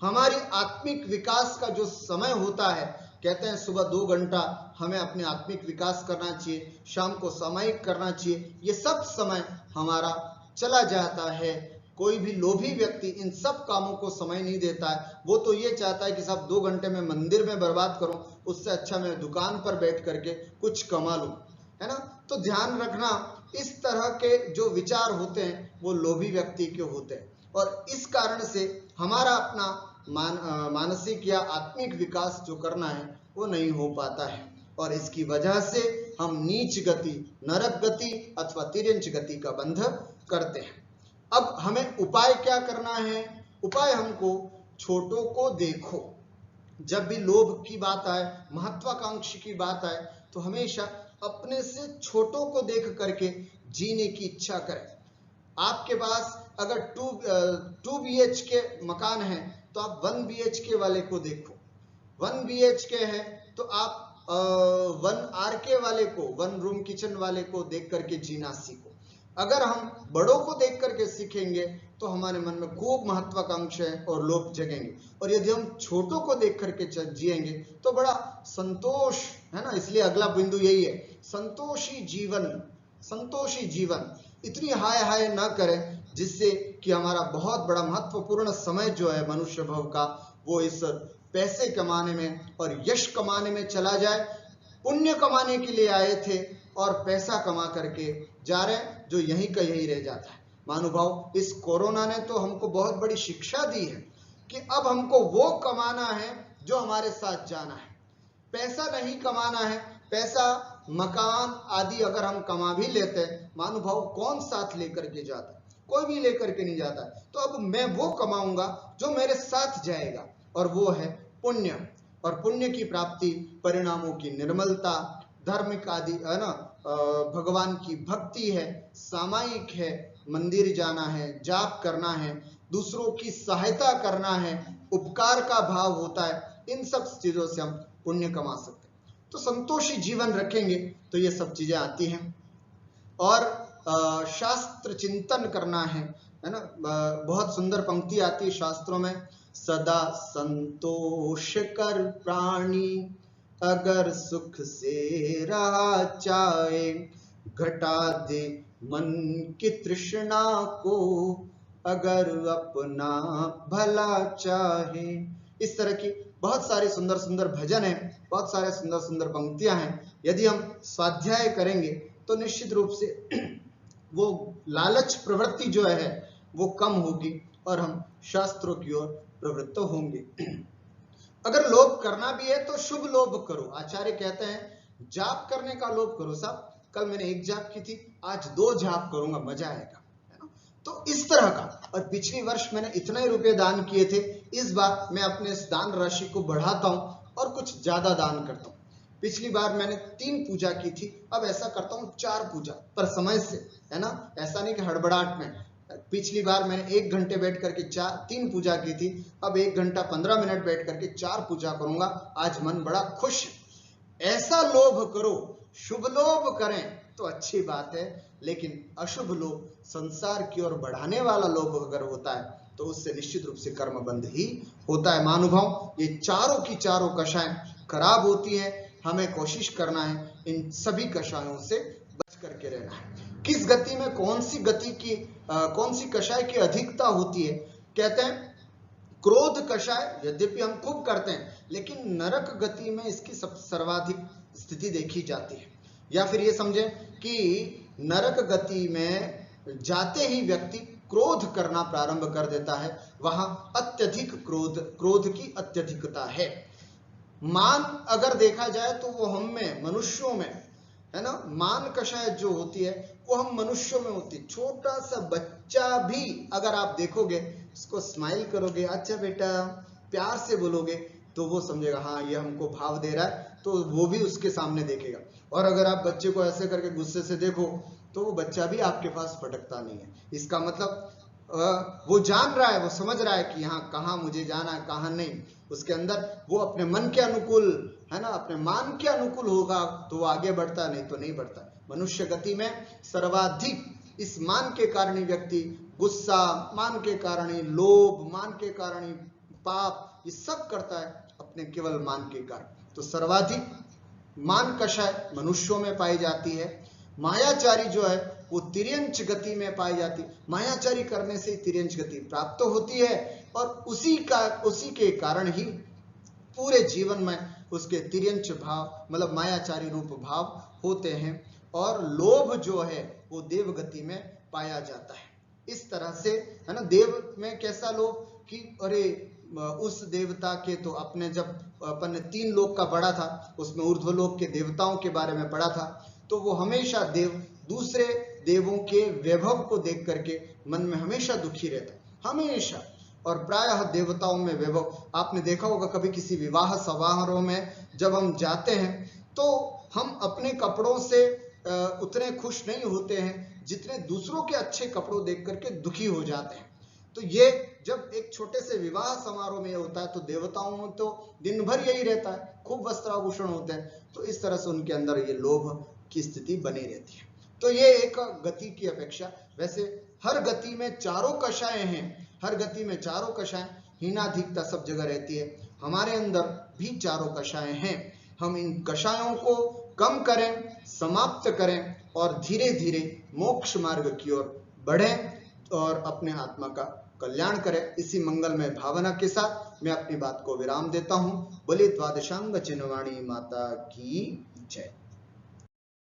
[SPEAKER 1] हमारी आत्मिक विकास का जो समय होता है, कहते हैं सुबह 2 घंटा हमें अपने आत्मिक विकास करना चाहिए, शाम को सामायिक करना चाहिए, ये सब समय हमारा चला जाता है। कोई भी लोभी व्यक्ति इन सब कामों को समय नहीं देता है। वो तो ये चाहता है कि सब 2 घंटे में मंदिर में बर्बाद करूं, उससे अच्छा मैं दुकान पर बैठ करके कुछ कमा लूं, है ना। तो ध्यान रखना, इस तरह के जो विचार होते हैं वो लोभी व्यक्ति के होते हैं, और इस कारण से हमारा अपना मानसिक या आत्मिक विकास जो करना है वो नहीं हो पाता है, और इसकी वजह से हम नीच गति, नरक गति अथवा तिर्यंच गति का बंध करते हैं। अब हमें उपाय क्या करना है? उपाय हमको छोटों को देखो। जब भी लोभ की बात आए, महत्वाकांक्षी की बात आए, तो हमेशा अपने से छोटों को देख करके जीने की इच्छा करें। आपके पास अगर 2 BHK मकान है तो आप 1 BHK वाले को देखो। 1 BHK है तो आप 1 RK वाले को, 1 रूम किचन वाले को देख करके जीना सीखो। अगर हम बड़ों को देख करके सीखेंगे तो हमारे मन में खूब महत्वाकांक्षा और लोभ जगेंगे, और यदि हम छोटों को देख करके जिएंगे तो बड़ा संतोष, है ना। इसलिए अगला बिंदु यही है, संतोषी जीवन। संतोषी जीवन, इतनी हाय हाय ना करें जिससे कि हमारा बहुत बड़ा महत्वपूर्ण समय जो है मनुष्य भव का वो इस पैसे कमाने में और यश कमाने में चला जाए। पुण्य कमाने के लिए आए थे और पैसा कमा करके जा रहे हैं, जो यहीं का यहीं रह जाता है। महानुभाव, इस कोरोना ने तो हमको बहुत बड़ी शिक्षा दी है कि अब हमको वो कमाना है जो हमारे साथ जाना है। पैसा नहीं कमाना है। पैसा, मकान आदि अगर हम कमा भी लेते हैं, महानुभाव कौन साथ लेकर के जाता है? कोई भी लेकर के नहीं जाता। तो अब मैं वो कमाऊंगा जो मेरे साथ जाएगा, और वो है पुण्य। और पुण्य की प्राप्ति, परिणामों की निर्मलता, धार्मिक आदि, है ना, भगवान की भक्ति है, सामायिक है, मंदिर जाना है, जाप करना है, दूसरों की सहायता करना है, उपकार का भाव होता है। इन सब चीजों से हम पुण्य कमा सकते हैं। तो संतोषी जीवन रखेंगे तो ये सब चीजें आती हैं। और शास्त्र चिंतन करना है ना। बहुत सुंदर पंक्ति आती है शास्त्रों में, सदा संतोष कर प्राणी अगर सुख से रहा चाहे, घटा दे मन की तृष्णा को अगर अपना भला चाहे। इस तरह की बहुत सारी सुंदर सुंदर भजन है, बहुत सारे सुंदर सुंदर पंक्तियां हैं। यदि हम स्वाध्याय करेंगे तो निश्चित रूप से वो लालच प्रवृत्ति जो है वो कम होगी और हम शास्त्रों की ओर प्रवृत्त होंगे। अगर लोभ करना भी है तो शुभ लोभ करो। आचार्य कहते हैं जाप करने का लोभ करो। साहब, कल मैंने 1 जाप की थी, आज 2 जाप करूंगा, मजा आएगा, है ना। तो इस तरह का। और पिछली वर्ष मैंने इतने रुपए दान किए थे, इस बार मैं अपने इस दान राशि को बढ़ाता हूं और कुछ ज्यादा दान करता हूं। पिछली बार मैंने 3 पूजा की थी, अब ऐसा करता हूँ 4 पूजा, पर समय से, है ना, ऐसा नहीं कि हड़बड़ाहट में। पिछली बार मैंने 1 घंटे बैठ करके 3 पूजा की थी, अब 1 घंटा 15 मिनट बैठ करके 4 पूजा करूंगा। आज मन बड़ा खुश है। ऐसा लोभ करो। शुभ लोभ करें तो अच्छी बात है, लेकिन अशुभ लोभ, संसार की ओर बढ़ाने वाला लोभ अगर होता है तो उससे निश्चित रूप से कर्म बंध ही होता है। महानुभाव, ये चारों की चारों कषाएं खराब होती है। हमें कोशिश करना है इन सभी कषायों से बच करके रहना है। किस गति में कौन सी गति की कौन सी कषाय की अधिकता होती है? कहते हैं क्रोध कषाय यद्यपि हम खूब करते हैं, लेकिन नरक गति में इसकी सर्वाधिक स्थिति देखी जाती है। या फिर ये समझें कि नरक गति में जाते ही व्यक्ति क्रोध करना प्रारंभ कर देता है, वहां अत्यधिक क्रोध की अत्यधिकता है। मान अगर देखा जाए तो वो हम में, मनुष्यों में है ना, मान कषाय जो होती है वो हम मनुष्यों में होती है। छोटा सा बच्चा भी अगर आप देखोगे, उसको स्माइल करोगे, अच्छा बेटा, प्यार से बोलोगे, तो वो समझेगा हाँ ये हमको भाव दे रहा है, तो वो भी उसके सामने देखेगा। और अगर आप बच्चे को ऐसे करके गुस्से से देखो तो वो बच्चा भी आपके पास फटकता नहीं है। इसका मतलब वो जान रहा है, वो समझ रहा है कि यहाँ कहाँ मुझे जाना है, कहाँ नहीं। उसके अंदर वो अपने मन के अनुकूल है ना, अपने मान के अनुकूल होगा तो वो आगे बढ़ता, नहीं तो नहीं बढ़ता। मनुष्य गति में सर्वाधिक इस मान के कारण ही व्यक्ति गुस्सा, मान के कारण ही लोभ, मान के कारण ही पाप, ये सब करता है अपने केवल मान के कारण। तो सर्वाधिक मान कषाय मनुष्यों में पाई जाती है। मायाचारी जो है वो तिर्यंच गति में पाई जाती है। मायाचारी करने से तिर्यंच गति प्राप्त होती है और उसी के कारण ही पूरे जीवन में उसके तिर्यंच भाव मतलब मायाचारी रूप भाव होते हैं। और लोभ जो है वो देव गति में पाया जाता है। इस तरह से है ना, देव में कैसा लोभ कि अरे उस देवता के तो अपने, जब अपन ने 3 लोक का पढ़ा था उसमें ऊर्ध्वलोक के देवताओं के बारे में पढ़ा था, तो वो हमेशा दूसरे देवों के वैभव को देख करके मन में हमेशा दुखी रहता है, हमेशा। और प्रायः देवताओं में वैभव आपने देखा होगा, कभी किसी विवाह समारोह में जब हम जाते हैं तो हम अपने कपड़ों से उतने खुश नहीं होते हैं जितने दूसरों के अच्छे कपड़ों देख करके दुखी हो जाते हैं। तो ये जब एक छोटे से विवाह समारोह में होता है तो देवताओं में तो दिन भर यही रहता है, खूब वस्त्राभूषण होते हैं, तो इस तरह से उनके अंदर ये लोभ की स्थिति बनी रहती है। तो ये एक गति की अपेक्षा। वैसे हर गति में चारों कषाएं हैं, हर गति में चारों कषाएं, हीनाधिकता सब जगह रहती है। हमारे अंदर भी चारों कषाएं हैं। हम इन कषायों को कम करें, समाप्त करें और धीरे धीरे मोक्ष मार्ग की ओर बढ़ें और अपने आत्मा का कल्याण करें। इसी मंगलमय भावना के साथ मैं अपनी बात को विराम देता हूं। बोले द्वादशांग चिन्हवाणी माता की जय।